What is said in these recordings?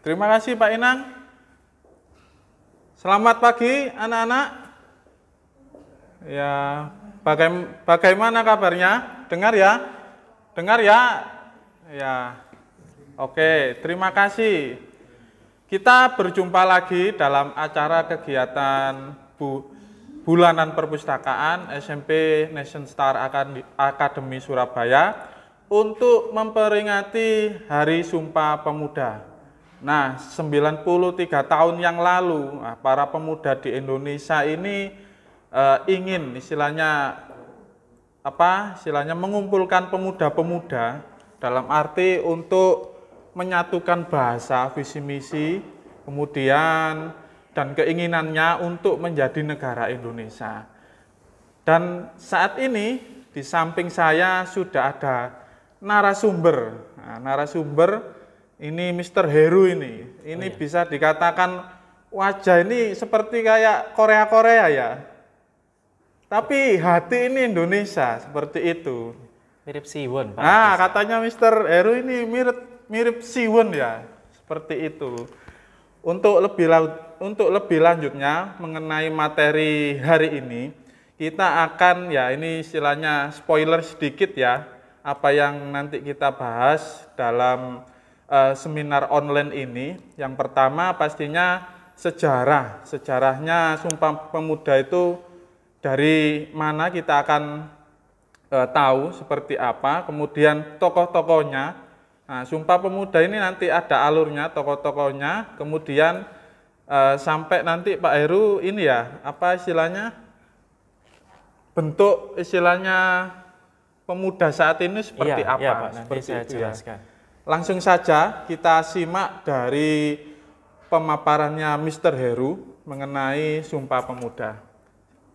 Terima kasih Pak Inang. Selamat pagi anak-anak. Ya, bagaimana kabarnya? Dengar ya? Dengar ya? Ya. Oke, terima kasih. Kita berjumpa lagi dalam acara kegiatan Bulanan Perpustakaan SMP Nation Star Academy Surabaya untuk memperingati Hari Sumpah Pemuda. Nah, 93 tahun yang lalu, para pemuda di Indonesia ini ingin istilahnya mengumpulkan pemuda-pemuda dalam arti untuk menyatukan bahasa, visi misi, kemudian dan keinginannya untuk menjadi negara Indonesia. Dan saat ini di samping saya sudah ada narasumber. Nah, narasumber ini Mr. Heru ini. Ini bisa dikatakan wajah ini seperti kayak Korea-Korea ya. Tapi hati ini Indonesia, seperti itu. Mirip Siwon, Pak. Nah, katanya Mr. Heru ini mirip Siwon ya, seperti itu. Untuk lebih lanjutnya mengenai materi hari ini, kita akan ini istilahnya spoiler sedikit ya, apa yang nanti kita bahas dalam seminar online ini. Yang pertama pastinya sejarahnya Sumpah Pemuda itu dari mana kita akan tahu seperti apa, kemudian tokoh-tokohnya. Nah, Sumpah Pemuda ini nanti ada alurnya, tokoh-tokohnya, kemudian sampai nanti Pak Heru ini ya, apa istilahnya, bentuk istilahnya pemuda saat ini seperti apa, Pak, seperti saya itu jelaskan. Ya. Langsung saja kita simak dari pemaparannya Mr. Heru mengenai Sumpah Pemuda.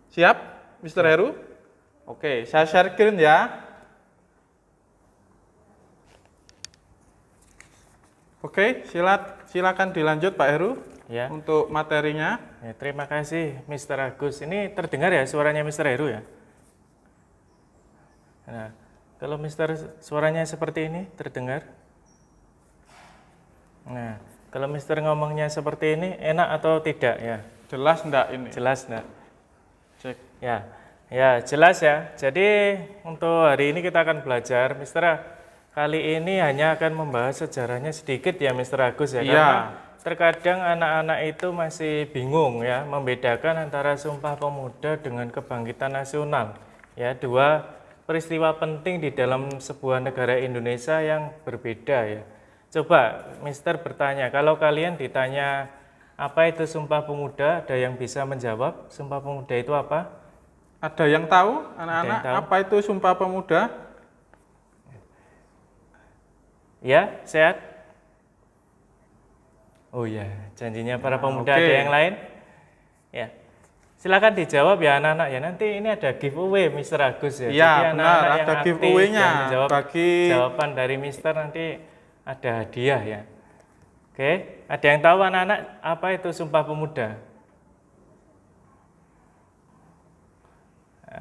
Siap, Mr. Heru? Oke, saya share screen ya. Oke, silakan dilanjut Pak Heru Ya. untuk materinya. Ya, terima kasih Mr. Agus. Ini terdengar ya suaranya Mr. Heru ya? Nah, kalau suaranya seperti ini terdengar? Nah, kalau Mister ngomongnya seperti ini enak atau tidak ya? Jelas enggak ini? Jelas enggak? Cek. Ya jelas ya. Jadi untuk hari ini kita akan belajar, Mister, kali ini hanya akan membahas sejarahnya sedikit ya Mister Agus ya. Karena terkadang anak-anak itu masih bingung ya membedakan antara Sumpah Pemuda dengan Kebangkitan Nasional. Ya, dua peristiwa penting di dalam sebuah negara Indonesia yang berbeda ya. Coba Mister bertanya, kalau kalian ditanya apa itu Sumpah Pemuda, ada yang bisa menjawab Sumpah Pemuda itu apa? Ada yang tahu anak-anak apa itu Sumpah Pemuda? Ya, sehat? Oh ya, janjinya para pemuda. Ada yang lain? Ya, silakan dijawab ya anak-anak ya. Nanti ini ada giveaway Mister Agus ya. Iya, jadi benar, anak-anak ada yang giveaway-nya yang menjawab bagi jawaban dari Mister nanti ada hadiah ya. Oke, ada yang tahu anak-anak apa itu Sumpah Pemuda?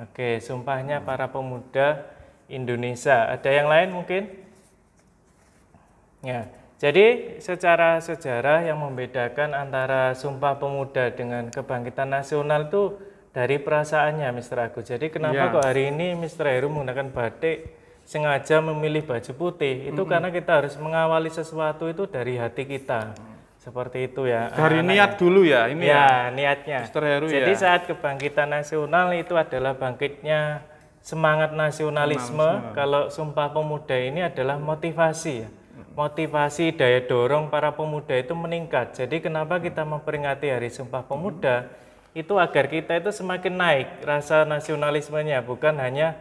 Oke, sumpahnya para pemuda Indonesia. Ada yang lain mungkin? Ya, jadi secara sejarah yang membedakan antara Sumpah Pemuda dengan Kebangkitan Nasional itu dari perasaannya Mr. Agus. Jadi kenapa kok hari ini Mr. Heru menggunakan batik, sengaja memilih baju putih? Itu karena kita harus mengawali sesuatu itu dari hati kita. Seperti itu ya. Dari niat dulu ya ini ya. Niatnya. Mr. Heru Jadi ya. saat Kebangkitan Nasional itu adalah bangkitnya semangat nasionalisme. Kalau Sumpah Pemuda ini adalah motivasi ya. Motivasi daya dorong para pemuda itu meningkat. Jadi kenapa kita memperingati Hari Sumpah Pemuda? Itu agar kita itu semakin naik rasa nasionalismenya, bukan hanya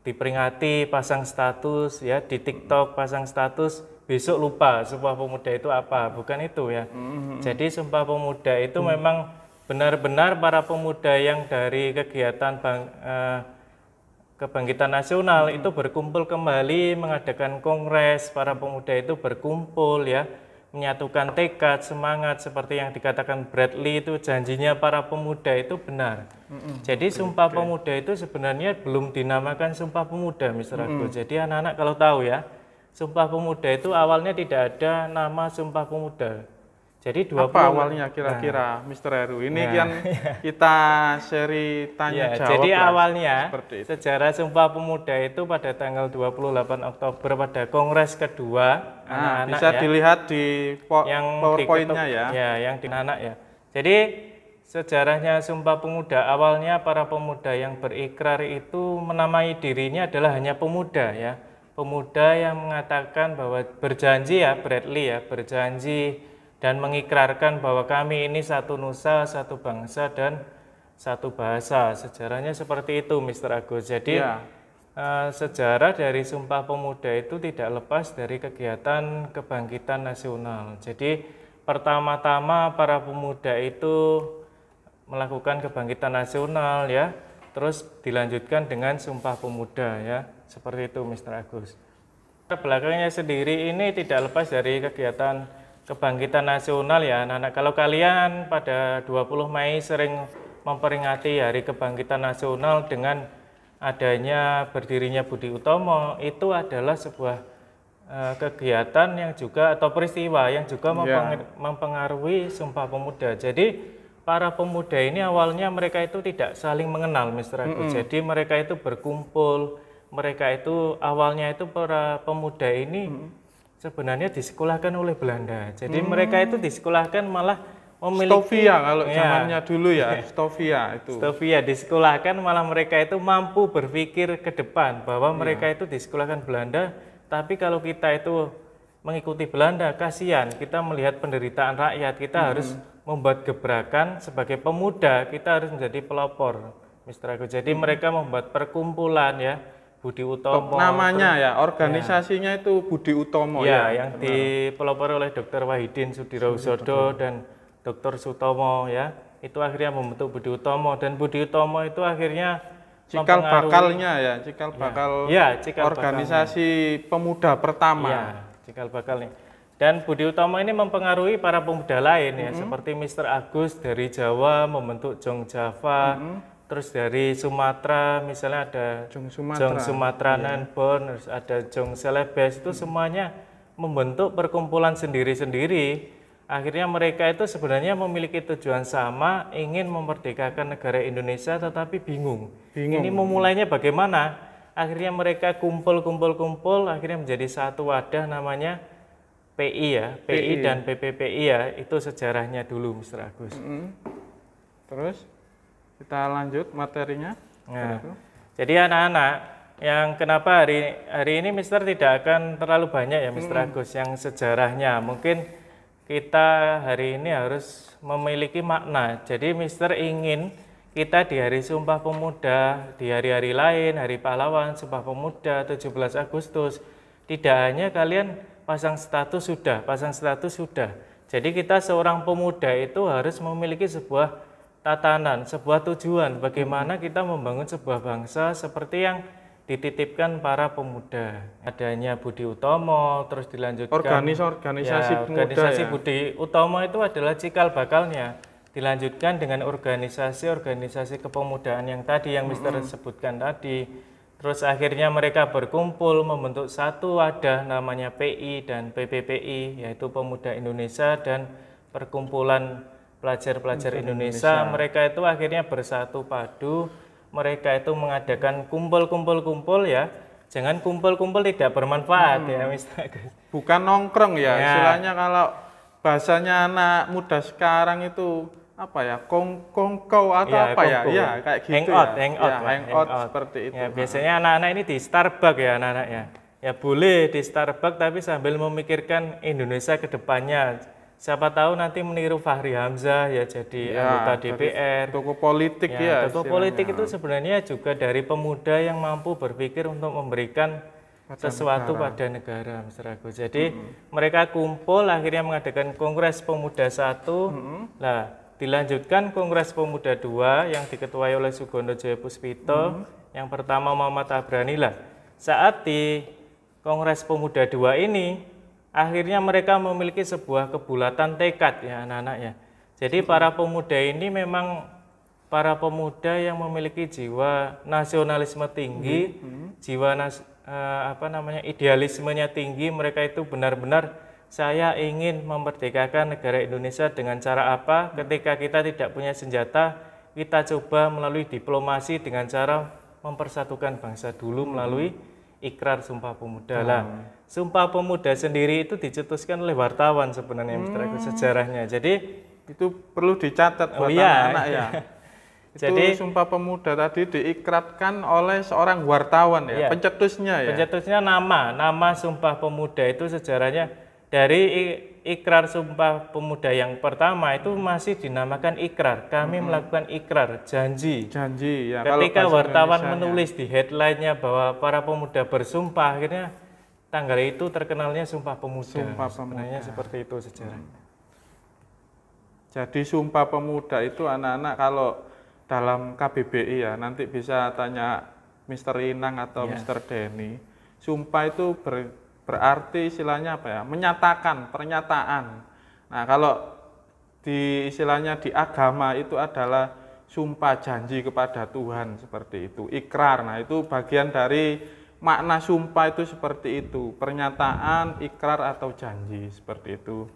diperingati pasang status ya di TikTok, pasang status besok lupa Sumpah Pemuda itu apa, bukan itu ya. Jadi Sumpah Pemuda itu memang benar-benar para pemuda yang dari kegiatan Kebangkitan Nasional itu berkumpul kembali, mengadakan kongres, para pemuda itu berkumpul ya, menyatukan tekad, semangat, seperti yang dikatakan Bradley itu janjinya para pemuda itu benar. Jadi Sumpah Pemuda itu sebenarnya belum dinamakan Sumpah Pemuda, Mr. Agus. Jadi anak-anak kalau tahu ya, Sumpah Pemuda itu awalnya tidak ada nama Sumpah Pemuda. Jadi 20 Apa awalnya kira-kira Mr. Heru? Ini kan kita seri tanya jawab jadi lah, awalnya seperti itu. sejarah Sumpah Pemuda itu pada tanggal 28 Oktober pada Kongres kedua anak-anak Bisa dilihat di yang PowerPoint-nya ya. Ya, yang di anak ya. Jadi sejarahnya Sumpah Pemuda awalnya para pemuda yang berikrar itu menamai dirinya adalah hanya pemuda ya. Pemuda yang mengatakan bahwa berjanji ya, Bradley ya, berjanji dan mengikrarkan bahwa kami ini satu nusa, satu bangsa dan satu bahasa. Sejarahnya seperti itu, Mr. Agus. Jadi sejarah dari Sumpah Pemuda itu tidak lepas dari kegiatan kebangkitan nasional. Jadi pertama-tama para pemuda itu melakukan kebangkitan nasional ya, terus dilanjutkan dengan Sumpah Pemuda ya, seperti itu, Mr. Agus. Belakangnya sendiri ini tidak lepas dari kegiatan kebangkitan nasional ya anak-anak. Kalau kalian pada 20 Mei sering memperingati Hari Kebangkitan Nasional dengan adanya berdirinya Budi Utomo, itu adalah sebuah kegiatan yang juga atau peristiwa yang juga mempengaruhi Sumpah Pemuda. Jadi para pemuda ini awalnya mereka itu tidak saling mengenal, Mr. Agus. Jadi mereka itu berkumpul, mereka itu awalnya itu para pemuda ini sebenarnya disekolahkan oleh Belanda. Jadi mereka itu disekolahkan malah memiliki Stovia kalau zamannya dulu ya, Stovia itu. Stovia disekolahkan malah mereka itu mampu berpikir ke depan bahwa mereka itu disekolahkan Belanda, tapi kalau kita itu mengikuti Belanda, kasihan kita melihat penderitaan rakyat, kita harus membuat gebrakan sebagai pemuda, kita harus menjadi pelopor, Mr. Agus. Jadi mereka membuat perkumpulan ya, Budi Utomo. Namanya ya, organisasinya itu Budi Utomo ya. Yang dipelopori oleh Dr. Wahidin Sudirohusodo dan Dr. Sutomo ya. Itu akhirnya membentuk Budi Utomo, dan Budi Utomo itu akhirnya cikal bakalnya ya, cikal bakal organisasi pemuda pertama. Ya, cikal bakalnya. Dan Budi Utomo ini mempengaruhi para pemuda lain ya, seperti Mr. Agus dari Jawa membentuk Jong Java. Terus dari Sumatera, misalnya ada Jong Sumatera Nanbon, ada Jong Celebes, itu semuanya membentuk perkumpulan sendiri-sendiri. Akhirnya mereka itu sebenarnya memiliki tujuan sama, ingin memerdekakan negara Indonesia, tetapi bingung. Ini memulainya bagaimana? Akhirnya mereka kumpul, akhirnya menjadi satu wadah namanya PI ya, PI dan PPPI ya, itu sejarahnya dulu, Mr. Agus. Terus? Kita lanjut materinya. Nah, jadi anak-anak, yang kenapa hari ini Mister tidak akan terlalu banyak ya Mr. Agus yang sejarahnya. Mungkin kita hari ini harus memiliki makna. Jadi Mister ingin kita di hari Sumpah Pemuda, di hari-hari lain, Hari Pahlawan, Sumpah Pemuda, 17 Agustus, tidak hanya kalian pasang status sudah. Jadi kita seorang pemuda itu harus memiliki sebuah tatanan, sebuah tujuan bagaimana kita membangun sebuah bangsa seperti yang dititipkan para pemuda. Adanya Budi Utomo, terus dilanjutkan organisasi Budi Utomo itu adalah cikal bakalnya. Dilanjutkan dengan organisasi kepemudaan yang tadi yang Mister sebutkan tadi. Terus akhirnya mereka berkumpul membentuk satu wadah namanya PI dan PPPI, yaitu Pemuda Indonesia dan Perkumpulan Pelajar-pelajar Indonesia. Mereka itu akhirnya bersatu padu, mereka itu mengadakan kumpul ya. Jangan kumpul tidak bermanfaat ya, Mr. Agus. Bukan nongkrong ya, istilahnya kalau bahasanya anak muda sekarang itu apa ya, kongkow atau apa ya, kayak gitu hangout seperti itu. Ya, biasanya anak-anak ini di Starbucks ya anak-anaknya. Ya boleh di Starbucks tapi sambil memikirkan Indonesia ke depannya. Siapa tahu nanti meniru Fahri Hamzah ya jadi anggota DPR. Tokoh politik Tokoh politik itu sebenarnya juga dari pemuda yang mampu berpikir untuk memberikan sesuatu pada negara, Mr. Agus. Jadi mereka kumpul akhirnya mengadakan Kongres Pemuda 1. Nah, dilanjutkan Kongres Pemuda 2 yang diketuai oleh Sugondo Joyopuspito. Yang pertama Muhammad Abrani lah. Saat di Kongres Pemuda 2 ini akhirnya mereka memiliki sebuah kebulatan tekad ya anak-anak ya. Jadi para pemuda ini memang para pemuda yang memiliki jiwa nasionalisme tinggi, jiwa idealismenya tinggi. Mereka itu benar-benar saya ingin memerdekakan negara Indonesia dengan cara apa? Ketika kita tidak punya senjata, kita coba melalui diplomasi dengan cara mempersatukan bangsa dulu melalui Ikrar Sumpah Pemuda. Lah, Sumpah Pemuda sendiri itu dicetuskan oleh wartawan sebenarnya, Mr. Agus, sejarahnya. Jadi itu perlu dicatat buat anak-anak ya. Jadi Sumpah Pemuda tadi diikratkan oleh seorang wartawan ya, pencetusnya ya. Pencetusnya nama Sumpah Pemuda itu sejarahnya dari Ikrar Sumpah Pemuda yang pertama itu masih dinamakan ikrar. Kami melakukan ikrar, janji. Janji ya. Ketika wartawan menulis di headline-nya bahwa para pemuda bersumpah, akhirnya tanggal itu terkenalnya Sumpah Pemuda. Sumpah Pemuda. Sebenarnya seperti itu sejarahnya. Jadi Sumpah Pemuda itu anak-anak kalau dalam KBBI ya, nanti bisa tanya Mr. Inang atau Mr. Denny. Sumpah itu berarti istilahnya apa ya? Menyatakan, pernyataan. Nah, kalau di istilahnya di agama itu adalah sumpah janji kepada Tuhan seperti itu. Ikrar. Nah, itu bagian dari makna sumpah itu seperti itu. Pernyataan, ikrar atau janji seperti itu.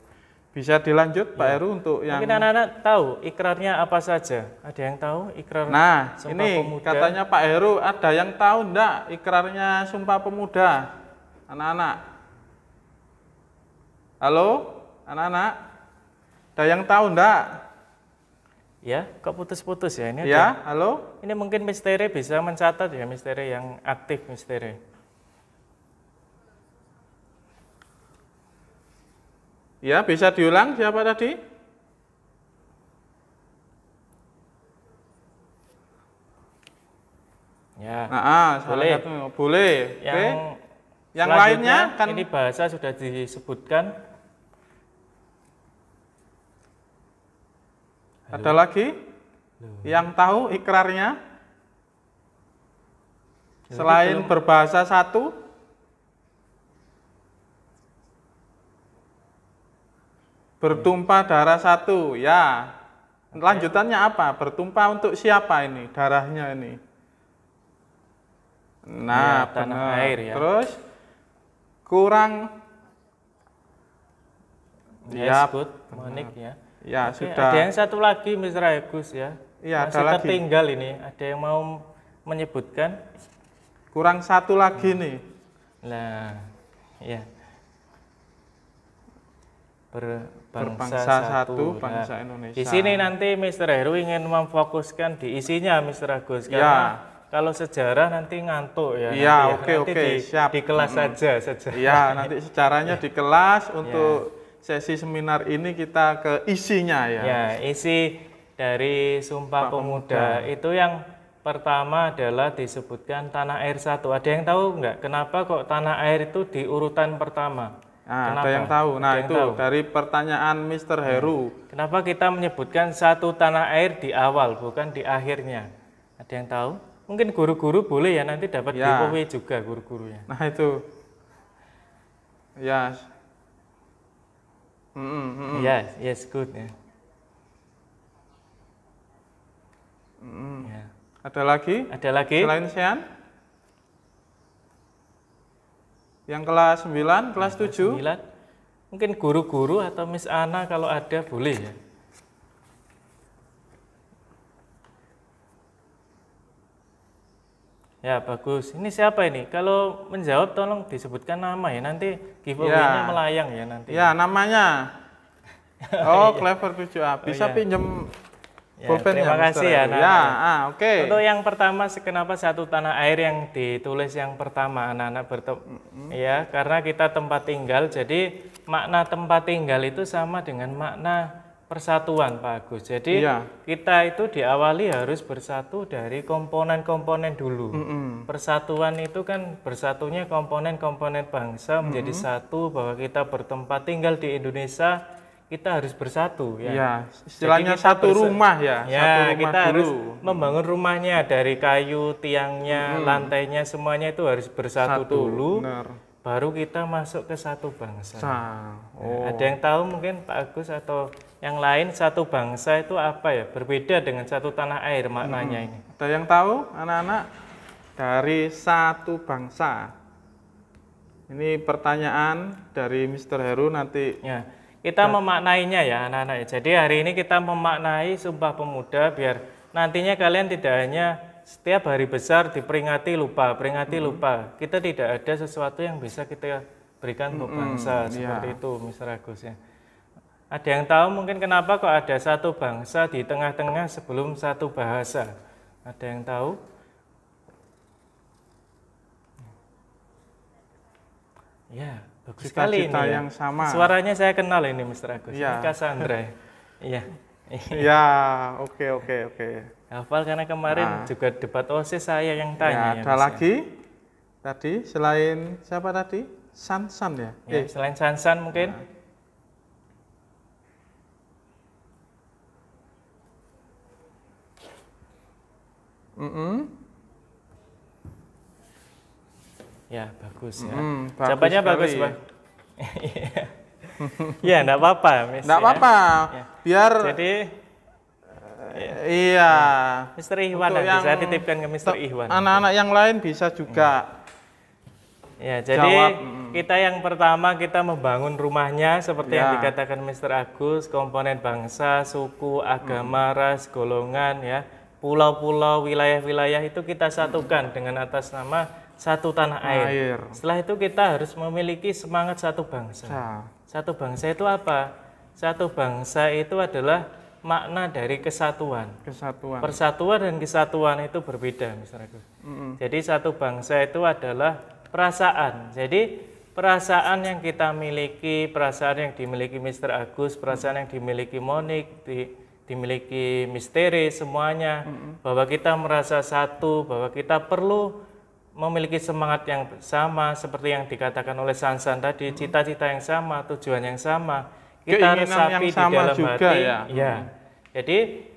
Bisa dilanjut Pak Heru untuk yang... Mungkin anak-anak tahu ikrarnya apa saja? Ada yang tahu ikrar Sumpah Pemuda? Katanya Pak Heru, ada yang tahu enggak ikrarnya Sumpah Pemuda? Anak-anak? Halo? Anak-anak? Ada yang tahu enggak? Ya, kok putus-putus ya? Ini ya, halo? Ini mungkin misteri bisa mencatat ya, misteri yang aktif misteri. Ya, bisa diulang siapa tadi? Ya. Boleh. Boleh. Yang lainnya kan ini bahasa sudah disebutkan. Ada lagi yang tahu ikrarnya? Selain berbahasa satu? Bertumpah darah satu, ya. Lanjutannya apa? Bertumpah untuk siapa ini? Darahnya ini. Nah, tanah air ya. Terus kurang. Ya, Monik ya. Ya, sudah. Ada yang satu lagi, Mr. Agus ya. Iya, masih ada lagi. Tertinggal ini. Ada yang mau menyebutkan? Kurang satu lagi nih. Nah, ya. Berbangsa satu, bangsa Indonesia. Di sini nanti Mr. Heru ingin memfokuskan di isinya, Mr. Agus, karena kalau sejarah nanti ngantuk ya. Iya, oke, siap. Di kelas saja. Iya, nanti sejarahnya di kelas. Untuk sesi seminar ini kita ke isinya ya. Ya, isi dari Sumpah Pemuda itu yang pertama adalah disebutkan tanah air satu. Ada yang tahu nggak kenapa kok tanah air itu di urutan pertama? Nah, ada yang tahu. Nah, itu dari pertanyaan Mr. Heru. Kenapa kita menyebutkan satu tanah air di awal, bukan di akhirnya? Ada yang tahu? Mungkin guru-guru boleh ya, nanti dapat giveaway juga guru-gurunya. Nah, itu. Yes, good ya. Ada lagi? Ada lagi? Selain Sean? Yang kelas 9, kelas 7? Mungkin guru-guru atau Miss Ana kalau ada boleh ya. Ya, bagus. Ini siapa ini? Kalau menjawab tolong disebutkan nama ya. Nanti giveaway-nya melayang ya nanti. Ya, namanya. Clever 7A. Bisa pinjem pulpennya. Terima kasih ya. Oke. Untuk yang pertama, kenapa satu tanah air yang ditulis yang pertama, anak-anak ya, karena kita tempat tinggal. Jadi makna tempat tinggal itu sama dengan makna persatuan, Pak Agus. Jadi kita itu diawali harus bersatu dari komponen-komponen dulu. Persatuan itu kan bersatunya komponen-komponen bangsa menjadi satu, bahwa kita bertempat tinggal di Indonesia. Kita harus bersatu ya. Istilahnya satu rumah ya. Ya, satu rumah kita dulu. harus membangun rumahnya dari kayu, tiangnya, lantainya, semuanya itu harus bersatu dulu. Baru kita masuk ke satu bangsa. Ada yang tahu mungkin Pak Agus atau yang lain satu bangsa itu apa ya? Berbeda dengan satu tanah air maknanya ini. Ada yang tahu anak-anak dari satu bangsa? Ini pertanyaan dari Mr. Heru nanti. Ya, kita memaknainya ya anak-anak. Jadi hari ini kita memaknai Sumpah Pemuda biar nantinya kalian tidak hanya setiap hari besar diperingati lupa, peringati lupa. Kita tidak ada sesuatu yang bisa kita berikan untuk bangsa seperti itu, Mr. Agus ya. Ada yang tahu mungkin kenapa kok ada satu bangsa di tengah-tengah sebelum satu bahasa? Ada yang tahu? Ya, bagus sekali ini Cita-cita ya. yang sama. Suaranya saya kenal ini Mr. Agus. Ya. Ini Cassandra. Iya. Ya, oke. Hafal karena kemarin juga debat OSIS saya yang tanya. Ya, ada lagi tadi selain siapa tadi? Sansan ya? Ya, selain Sansan mungkin. Ya, bagus ya. Jawabannya bagus, Pak. Ya, enggak apa-apa, Miss. Enggak apa-apa. Ya. Biar Jadi iya. Mr. Ihwan nanti saya titipkan ke Mr. Ihwan. Anak-anak yang lain bisa juga. Ya, jadi kita yang pertama kita membangun rumahnya seperti yang dikatakan Mr. Agus, komponen bangsa, suku, agama, ras, golongan ya. Pulau-pulau, wilayah-wilayah itu kita satukan dengan atas nama satu tanah air. Setelah itu kita harus memiliki semangat satu bangsa. Satu bangsa itu apa? Satu bangsa itu adalah makna dari kesatuan. Persatuan dan kesatuan itu berbeda, Mr. Agus. Jadi satu bangsa itu adalah perasaan. Jadi perasaan yang kita miliki, perasaan yang dimiliki Mr. Agus, perasaan yang dimiliki Monik, dimiliki Misteri, semuanya, bahwa kita merasa satu, bahwa kita perlu memiliki semangat yang sama, seperti yang dikatakan oleh Sansan tadi, cita-cita yang sama, tujuan yang sama, kita resapi di dalam juga, hati. Ya. Jadi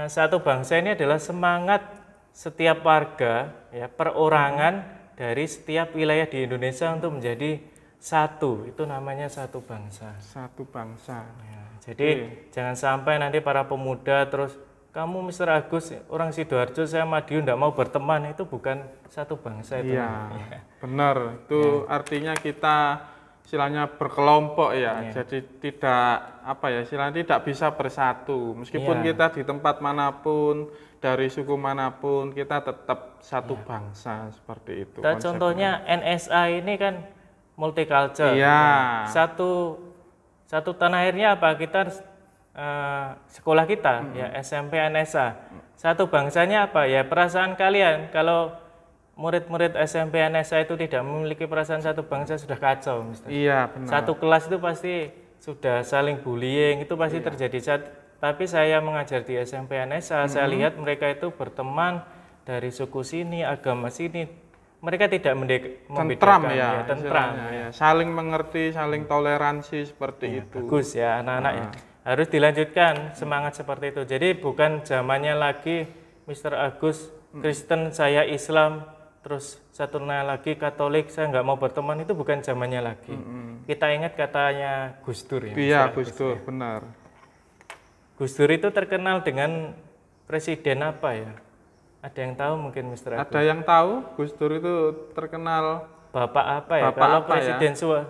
satu bangsa ini adalah semangat setiap warga, ya, perorangan dari setiap wilayah di Indonesia untuk menjadi satu. Itu namanya satu bangsa. Satu bangsa. Ya. Jadi jangan sampai nanti para pemuda terus, kamu Mr. Agus orang Sidoarjo, saya Madiun tidak mau berteman, itu bukan satu bangsa itu. Iya, benar. Itu artinya kita istilahnya berkelompok ya. Jadi tidak istilahnya tidak bisa bersatu. Meskipun kita di tempat manapun, dari suku manapun, kita tetap satu bangsa seperti itu. Dan contohnya NSA ini kan multicultural. Iya. Satu tanah airnya apa? Kita sekolah kita ya SMP NSA. Satu bangsanya apa? Ya perasaan kalian. Kalau murid-murid SMP NSA itu tidak memiliki perasaan satu bangsa, sudah kacau, Mister. Iya, benar. Satu kelas itu pasti sudah saling bullying, itu pasti terjadi. Tapi saya mengajar di SMP NSA, saya lihat mereka itu berteman dari suku sini, agama sini. Mereka tidak membedakan, tentram. Ya. Saling mengerti, saling toleransi seperti itu. Bagus ya anak-anak ya. Harus dilanjutkan semangat seperti itu. Jadi bukan zamannya lagi Mr. Agus Kristen, saya Islam, terus satunya lagi Katolik, saya nggak mau berteman, itu bukan zamannya lagi. Kita ingat katanya Gus Dur ya. Iya, Gus Dur, benar. Gus Dur itu terkenal dengan presiden apa ya? Ada yang tahu mungkin Mr. Agus? Ada yang tahu Gus Dur itu terkenal Bapak apa ya? Bapak kalau apa presiden ya?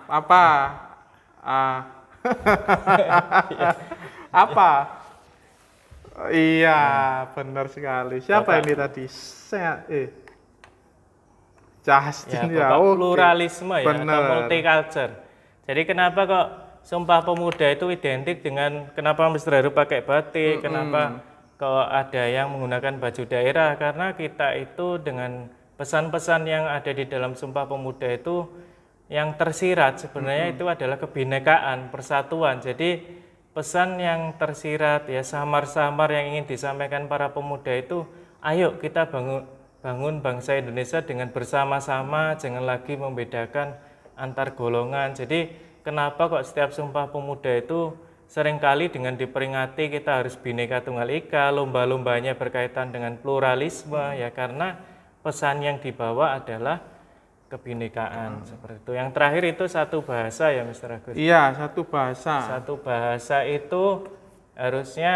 Apa? Apa? Iya, benar sekali. Siapa Bapak. ini tadi? Justin ya, pluralisme ya, atau multicultural. Jadi kenapa kok Sumpah Pemuda itu identik dengan kenapa Mr. Heru pakai batik, kenapa kok ada yang menggunakan baju daerah, karena kita itu dengan pesan-pesan yang ada di dalam Sumpah Pemuda itu yang tersirat sebenarnya itu adalah kebinekaan, persatuan. Jadi pesan yang tersirat ya samar-samar yang ingin disampaikan para pemuda itu, ayo kita bangun bangsa Indonesia dengan bersama-sama, jangan lagi membedakan antar golongan. Jadi kenapa kok setiap Sumpah Pemuda itu seringkali dengan diperingati kita harus Bhinneka Tunggal Ika, lomba-lombanya berkaitan dengan pluralisme, ya karena pesan yang dibawa adalah kebinekaan seperti itu. Yang terakhir itu satu bahasa ya Mr. Agus? Iya, satu bahasa. Satu bahasa itu harusnya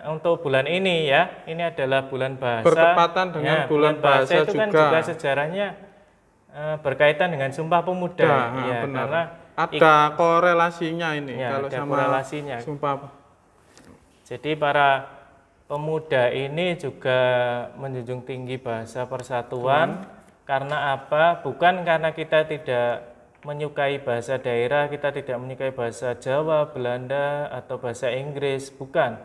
untuk bulan ini ya, ini adalah bulan bahasa. Bertepatan dengan bulan bahasa itu juga. Kan juga sejarahnya berkaitan dengan Sumpah Pemuda. Ya, benar. karena Ada korelasinya ini ya, kalau ada sama korelasinya. Sumpah. Jadi para pemuda ini juga menjunjung tinggi bahasa persatuan. Karena apa? Bukan karena kita tidak menyukai bahasa daerah, kita tidak menyukai bahasa Jawa, Belanda, atau bahasa Inggris, bukan.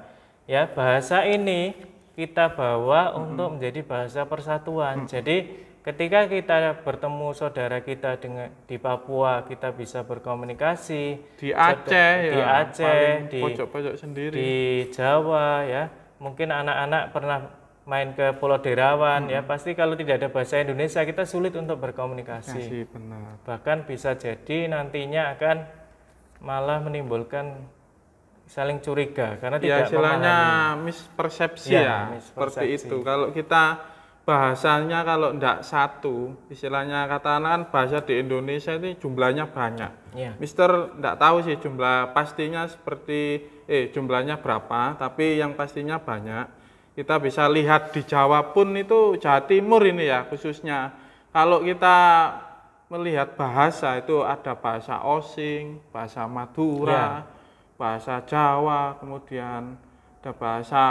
Ya, bahasa ini kita bawa untuk menjadi bahasa persatuan. Jadi ketika kita bertemu saudara kita di Papua, kita bisa berkomunikasi. Di Aceh, di Aceh, di pojok-pojok sendiri. Di Jawa, ya. Mungkin anak-anak pernah main ke Pulau Derawan, ya. Pasti kalau tidak ada bahasa Indonesia, kita sulit untuk berkomunikasi. Benar. Bahkan bisa jadi nantinya akan malah menimbulkan saling curiga karena tidak istilahnya memahami. mispersepsi seperti itu. Kalau kita bahasanya kalau tidak satu, istilahnya katakan bahasa di Indonesia ini jumlahnya banyak. Mister tidak tahu sih jumlah pastinya seperti jumlahnya berapa, tapi yang pastinya banyak. Kita bisa lihat di Jawa pun itu Jawa Timur ini ya khususnya. Kalau kita melihat bahasa itu ada bahasa Osing, bahasa Madura, bahasa Jawa, kemudian ada bahasa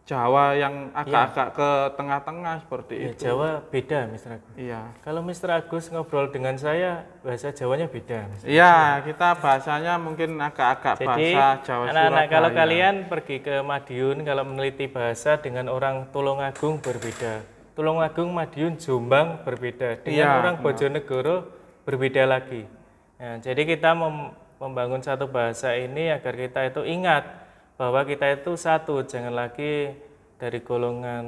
Jawa yang agak-agak ke tengah-tengah seperti itu. Jawa beda, Mr. Agus. Kalau Mr. Agus ngobrol dengan saya, bahasa Jawanya beda. Kita bahasanya mungkin agak-agak bahasa Jawa anak-anak kalau kalian pergi ke Madiun, kalau meneliti bahasa dengan orang Tulungagung berbeda. Tulungagung, Madiun, Jombang berbeda. Dengan orang Bojonegoro berbeda lagi. Nah, jadi kita membangun satu bahasa ini agar kita itu ingat bahwa kita itu satu, jangan lagi dari golongan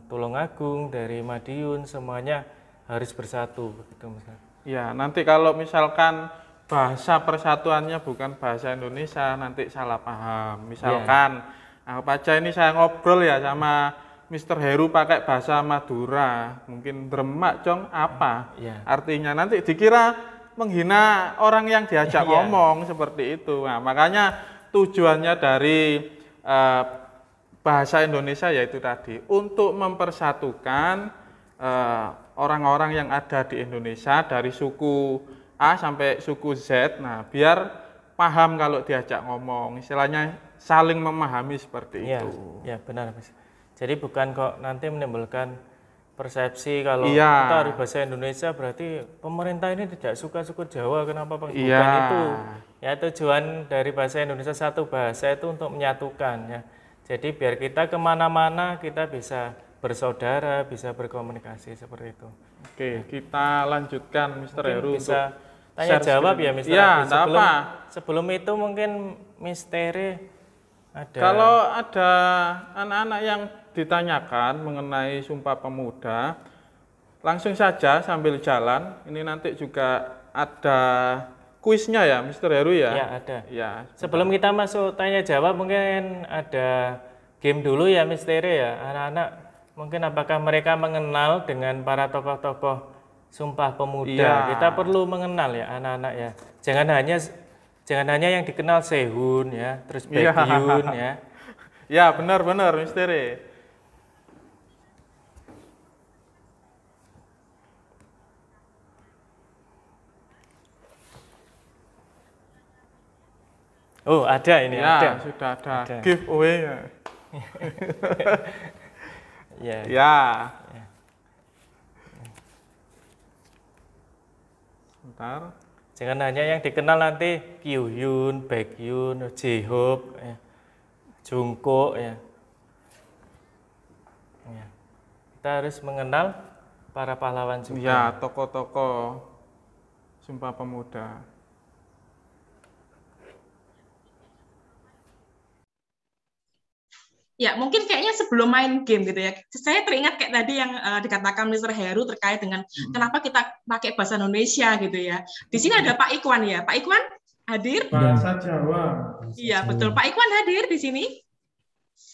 Tulungagung, dari Madiun, semuanya harus bersatu, begitu Mas. Ya, nanti kalau misalkan bahasa persatuannya bukan bahasa Indonesia, nanti salah paham. Misalkan, apa aja ini saya ngobrol ya sama Mr. Heru pakai bahasa Madura, mungkin dremak cong apa? Artinya nanti dikira menghina orang yang diajak ngomong seperti itu. Nah, makanya tujuannya dari bahasa Indonesia yaitu tadi untuk mempersatukan orang-orang yang ada di Indonesia dari suku A sampai suku Z. Nah, biar paham kalau diajak ngomong, istilahnya saling memahami seperti itu. Ya, benar, Mas. Jadi bukan kok nanti menimbulkan persepsi kalau kita harus bahasa Indonesia berarti pemerintah ini tidak suka suku Jawa, kenapa Pak? Bukan itu. Ya, tujuan dari bahasa Indonesia satu bahasa itu untuk menyatukan ya. Jadi biar kita kemana-mana kita bisa bersaudara, bisa berkomunikasi seperti itu. Oke, kita lanjutkan Mr. Heru bisa tanya jawab ya Mr. Iya, sebelum itu mungkin misteri ada. Kalau ada anak-anak yang ditanyakan mengenai Sumpah Pemuda, langsung saja sambil jalan. Ini nanti juga ada kuisnya ya, Mr. Heru ya? Ya, ada. Ya. Sebelum kita masuk tanya jawab, mungkin ada game dulu ya, misteri ya. Anak-anak, mungkin apakah mereka mengenal dengan para tokoh-tokoh Sumpah Pemuda? Kita perlu mengenal ya, anak-anak ya. Jangan hanya yang dikenal Sehun ya, terus Baekhyun ya. Ya, benar-benar misteri. Oh, ada ini, ada. Sudah ada. Giveaway ya. Sebentar. Jangan hanya yang dikenal nanti Kyuhyun, Baekhyun, J-Hope, ya. Jungkook ya. Kita harus mengenal para pahlawan juga. Ya, tokoh-tokoh Sumpah Pemuda. Ya, mungkin kayaknya sebelum main game gitu ya, saya teringat kayak tadi yang dikatakan Mr. Heru terkait dengan kenapa kita pakai bahasa Indonesia gitu ya. Di sini ada Pak Ikwan ya. Pak Ikwan hadir? Bahasa Jawa. Iya, betul. Pak Ikwan hadir di sini?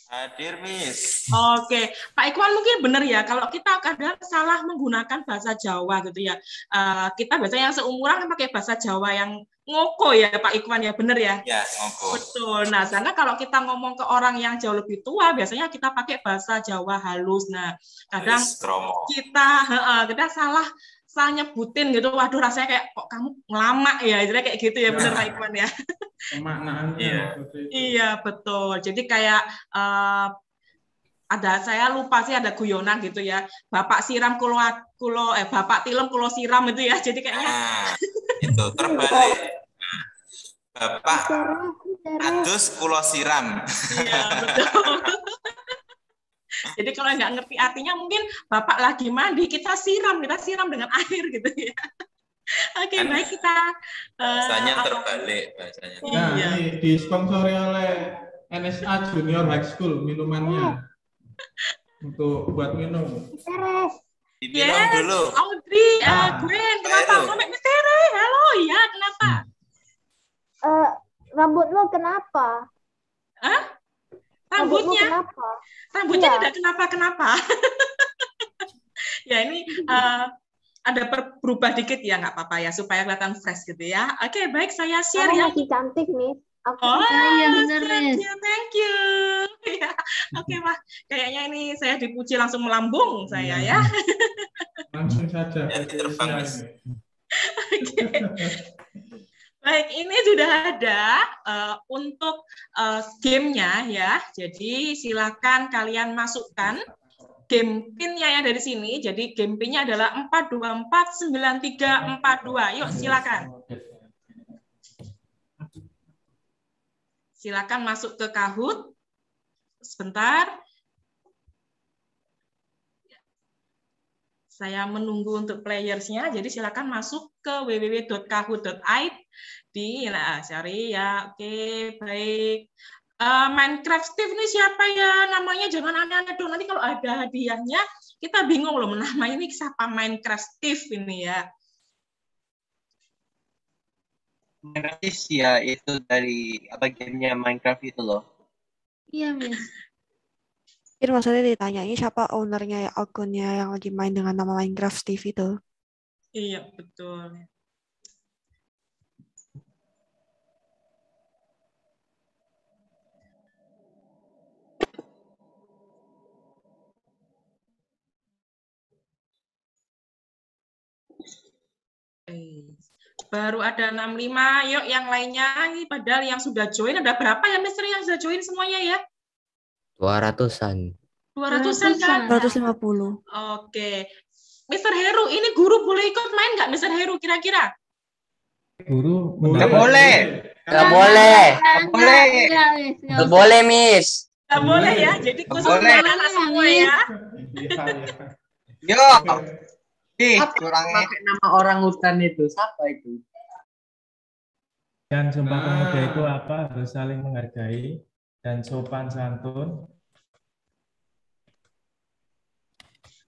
Hadir, Miss. Oke, Pak Ikwan mungkin benar ya, kalau kita kadang salah menggunakan bahasa Jawa gitu ya. Kita biasanya yang seumuran pakai bahasa Jawa yang ngoko ya Pak Ikwan ya, benar ya? Ya, ngoko. Betul. Nah, sedangkan kalau kita ngomong ke orang yang jauh lebih tua, biasanya kita pakai bahasa Jawa halus. Nah, kadang kita salah salah nyebutin gitu, waduh rasanya kayak kok kamu ngelama ya, istilahnya kayak gitu ya, bener Pak Iqbal ya. Pemaknaannya seperti itu. Iya betul. Jadi kayak ada, saya lupa sih ada guyonan gitu ya. Bapak siram bapak tilem kulo siram itu ya. Jadi kayaknya Itu terbalik. Bapak adus kulo siram. iya betul. Jadi kalau nggak ngerti artinya mungkin bapak lagi mandi, kita siram dengan air gitu ya. Oke, baik kita Bahasanya terbalik bahasanya. Nah, iya. ini disponsori oleh NSA Junior High School minumannya untuk buat minum. Dibilang dulu. Audrey, Gwen, kenapa sampai misteri? Halo, ya kenapa? Rambut lo kenapa? Rambutnya kenapa? Rambutnya Iya. tidak kenapa-kenapa. Ya ini ada berubah dikit ya, nggak apa-apa ya, supaya kelihatan fresh gitu ya. Oke, baik, saya share Kamu ya. masih cantik, Miss. Aku Oh, iya, bener, thank you. Ya, oke, Pak. Kayaknya ini saya dipuji langsung melambung saya ya. Langsung saja. Ya, terbang, Mas. Oke. Baik, ini sudah ada untuk gamenya ya. Jadi silakan kalian masukkan game pin-nya yang dari sini. Jadi game pin-nya adalah 4249342. Yuk silakan. Silakan masuk ke Kahoot. Sebentar. Saya menunggu untuk playersnya, jadi silakan masuk ke www.kahoot.id sorry ya, oke, baik. Minecraft Steve ini siapa ya namanya? Jangan aneh-aneh dong, nanti kalau ada hadiahnya, kita bingung loh menamai ini siapa Minecraft Steve ini ya. Minecraft ya itu dari gamenya Minecraft itu loh. Iya, Miss. Mungkin maksudnya ditanyain siapa ownernya ya, akunnya yang lagi main dengan nama Minecraft Steve itu. Iya, betul. Baru ada 65, yuk yang lainnya. Ini padahal yang sudah join, ada berapa ya, Mister, yang sudah join semuanya ya? 200-an. 200-an kan? 250. Oke. Mister Heru, ini guru boleh ikut main nggak, Mister Heru, kira-kira? Guru Nggak boleh. Nggak boleh. Nggak boleh. Enggak, Miss. Nggak boleh, Miss. Nggak boleh ya, jadi Nggak khusus boleh. anak-anak semua ya. Iya, iya. Yo. Ih, kurangnya. Pakai nama orang hutan itu, siapa itu? Dan Sumpah Pemuda itu apa? Harus saling menghargai dan sopan santun.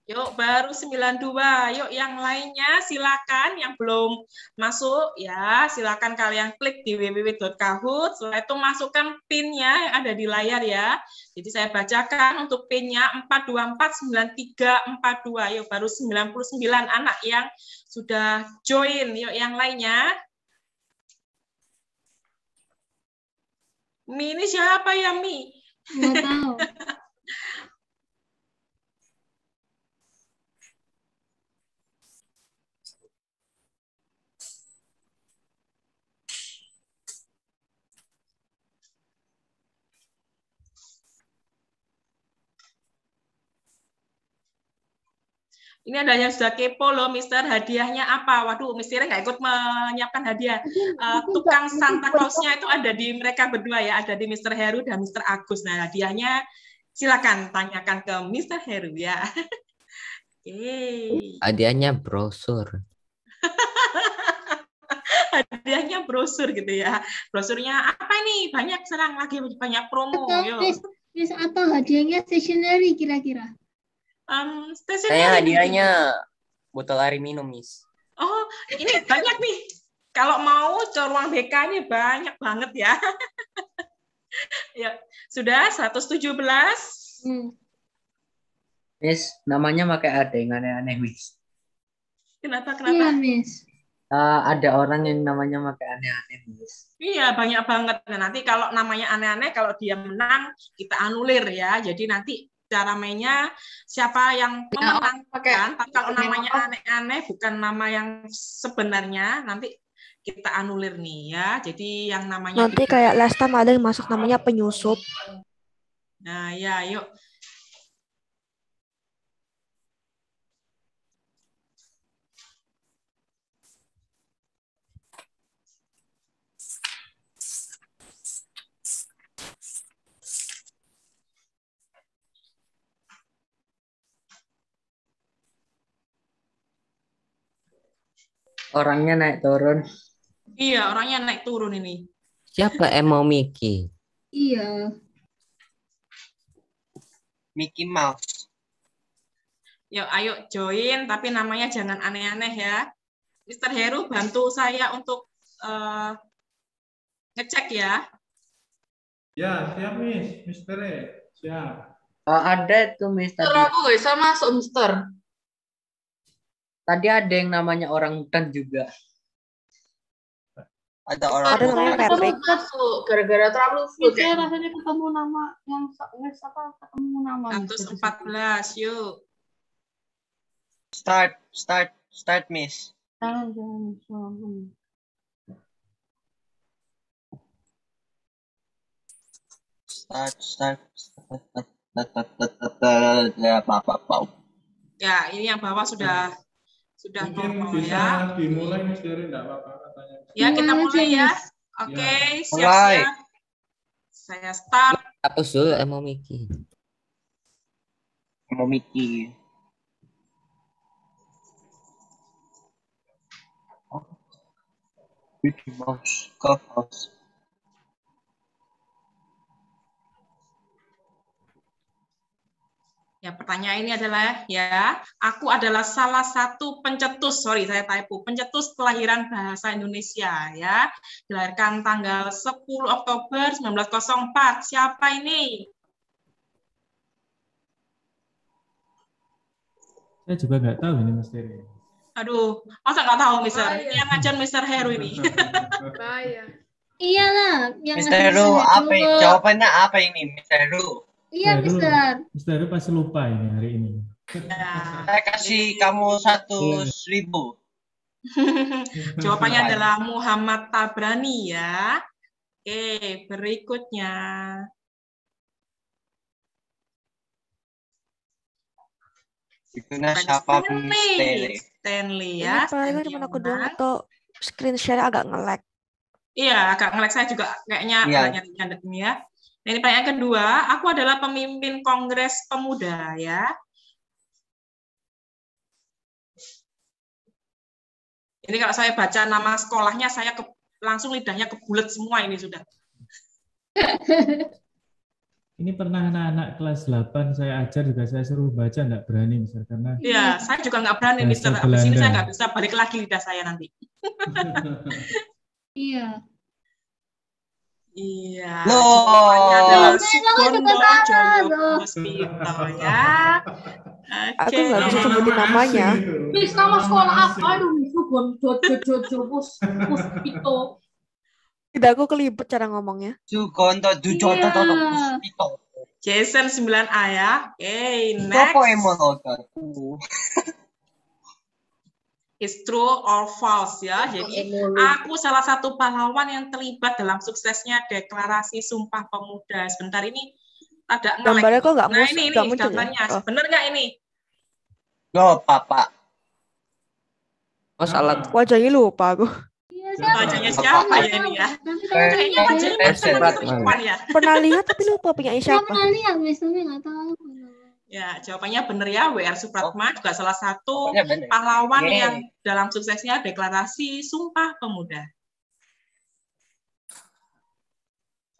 Yuk, baru 92. Yuk, yang lainnya silakan. Yang belum masuk, ya silakan kalian klik di www.kahoot. Setelah itu masukkan PIN-nya yang ada di layar ya. Jadi saya bacakan untuk PIN-nya 4249342. Yuk, baru 99 anak yang sudah join. Yuk, yang lainnya. Mi ini siapa ya, Mi? Nggak tahu. Ini ada yang sudah kepo loh, Mister. Hadiahnya apa? Waduh, Mister nggak ikut menyiapkan hadiah. Tukang Santa Claus-nya itu ada di mereka berdua ya, ada di Mister Heru dan Mister Agus. Nah, hadiahnya silakan tanyakan ke Mister Heru ya. Hadiahnya brosur. Hadiahnya brosur gitu ya. Brosurnya apa nih? Banyak serang lagi, banyak promo. Atau Yuk. Miss, atau hadiahnya stationery kira-kira? Saya hadiahnya botol air minum, Miss. Oh, ini banyak nih. Kalau mau ke ruang BK ini banyak banget ya. Ya, sudah 117. Miss, namanya pakai ada yang aneh-aneh, Miss. Kenapa? Iya, Miss. Ada orang yang namanya pakai aneh-aneh, Miss. Iya, banyak banget. Nah, nanti kalau namanya aneh-aneh, kalau dia menang, kita anulir ya. Jadi nanti cara mainnya siapa yang memenangkan. Tapi kalau namanya aneh-aneh bukan nama yang sebenarnya, nanti kita anulir nih ya. Jadi yang namanya Nanti kayak last time ada yang masuk namanya penyusup. Nah, ya, yuk. Orangnya naik turun. Iya, orangnya naik turun ini. Siapa Emo Miki? Iya. Mickey Mouse. Yuk, ayo join, tapi namanya jangan aneh-aneh ya. Mr. Heru, bantu saya untuk ngecek ya. Ya, siap, Miss. Mister E. Siap. Oh, ada tuh Miss tadi. Aku gak bisa masuk, Mister. Tadi ada yang namanya orang hutan juga. Ada orang Ada namanya Patrick. Masuk gara-gara terlalu full. Saya rasanya ketemu nama yang ketemu nama. 114, yuk. Start, Miss. Start. Ya, ini yang bawah sudah Mungkin normal bisa ya. dimulai, Miss Dery, enggak apa-apa katanya. Ya, kita mulai ya. Oke, Mulai. siap-siap. Saya start. Hapus dulu Emo Miki. Mau Mickey. Mickey Mouse. Clubhouse. Ya, pertanyaan ini adalah ya, aku adalah salah satu pencetus, sorry saya typo, pencetus kelahiran bahasa Indonesia ya. Dilahirkan tanggal 10 Oktober 1904. Siapa ini? Saya juga nggak tahu ini Mas Dery. Aduh, masa nggak tahu, Mister? Ini yang ngajar Mister Heru ini. Bahaya. Iyalah, yang Mr. Heru, jawabannya apa ini, Mr. Heru? Iya, Mister. Mister Dery pasti lupa ini hari ini. Saya kasih kamu 1.000. Jawabannya adalah Muhammad Tabrani ya. Oke, berikutnya. Itunya siapa, Misteri? Stanley Ini ya. paling cuma aku doang atau screen share agak nge-lag. Iya, agak nge-lag, saya juga kayaknya nyari ini ya. Nah, ini pertanyaan kedua, aku adalah pemimpin Kongres Pemuda ya. Ini kalau saya baca nama sekolahnya, saya langsung lidahnya kebulet semua ini sudah. Ini pernah anak-anak kelas 8 saya ajar juga saya suruh baca nggak berani Mister karena Iya, saya juga nggak berani Mister. Habis ini saya nggak bisa balik lagi lidah saya nanti. Iya. Iya. Loh. Adalah Sugondo Joyo Puspito ya. Aku nggak bisa sebutin namanya. Miss, nama sekolah apa? Aduh, Sugondo Joyo Puspito. Tidak, aku kelibet cara ngomongnya. Sugondo Joyo Puspito. Jason 9A ya. Oke, next. Is true or false ya. Jadi aku salah satu pahlawan yang terlibat dalam suksesnya deklarasi Sumpah Pemuda. Sebentar ini ada gambarnya kok nggak nah ini gambarnya. Ya? Oh. Bener nggak ini? Loh, Papa. Oh, salah. Wajahnya lupa aku. Wajahnya siapa ya ini ya? Kayaknya wajahnya perempuan ya. Pernah lihat tapi lupa punya siapa. Pernah lihat, misalnya nggak tahu. Ya, jawabannya benar ya. W.R. Supratman juga salah satu pahlawan yang dalam suksesnya deklarasi Sumpah Pemuda.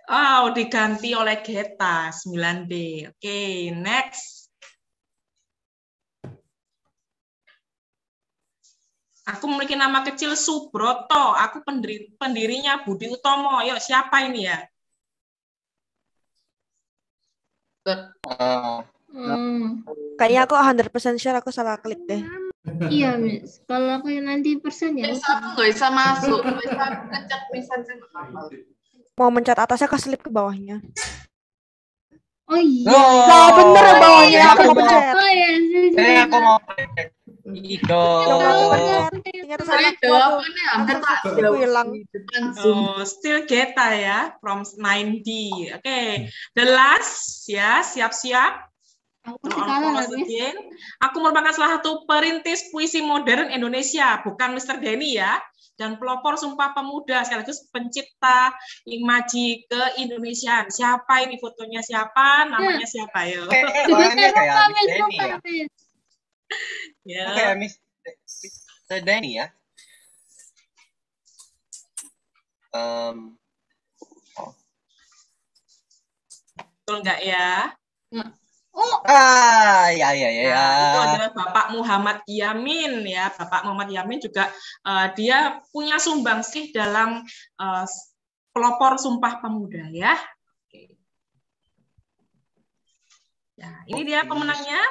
Oh, diganti oleh Geta 9B. Oke, next. Aku memiliki nama kecil Subroto. Aku pendirinya Budi Utomo. Yuk, siapa ini ya? Kayaknya aku 100% sure aku salah klik deh. Iya, Miss. Kalau aku yang 90% ya. Miss, aku nggak bisa masuk. Bisa ngecek misalnya. Mau mencet atasnya keselip ke bawahnya. Oh iya. Lah bener ya bawahnya ya, aku mau pencet. Oh iya. Aku mau pencet. Ido. Yang mau aku pencet. Ingat saya waktu hampir tak aku hilang. Oh, still Geta ya, from 9D. Oke, the last ya, siap-siap. Aku merupakan salah satu perintis puisi modern Indonesia, bukan Mr. Denny ya, dan pelopor Sumpah Pemuda sekaligus pencipta imaji keindonesiaan. Siapa ini fotonya siapa? Namanya siapa ya? Kayak Miss Denny ya. Ya. Kayak Mr. Denny ya. Betul nggak ya? Ya. Itu adalah Bapak Muhammad Yamin ya. Bapak Muhammad Yamin juga dia punya sumbangsih dalam pelopor Sumpah Pemuda ya. Oke. Ya, ini dia pemenangnya.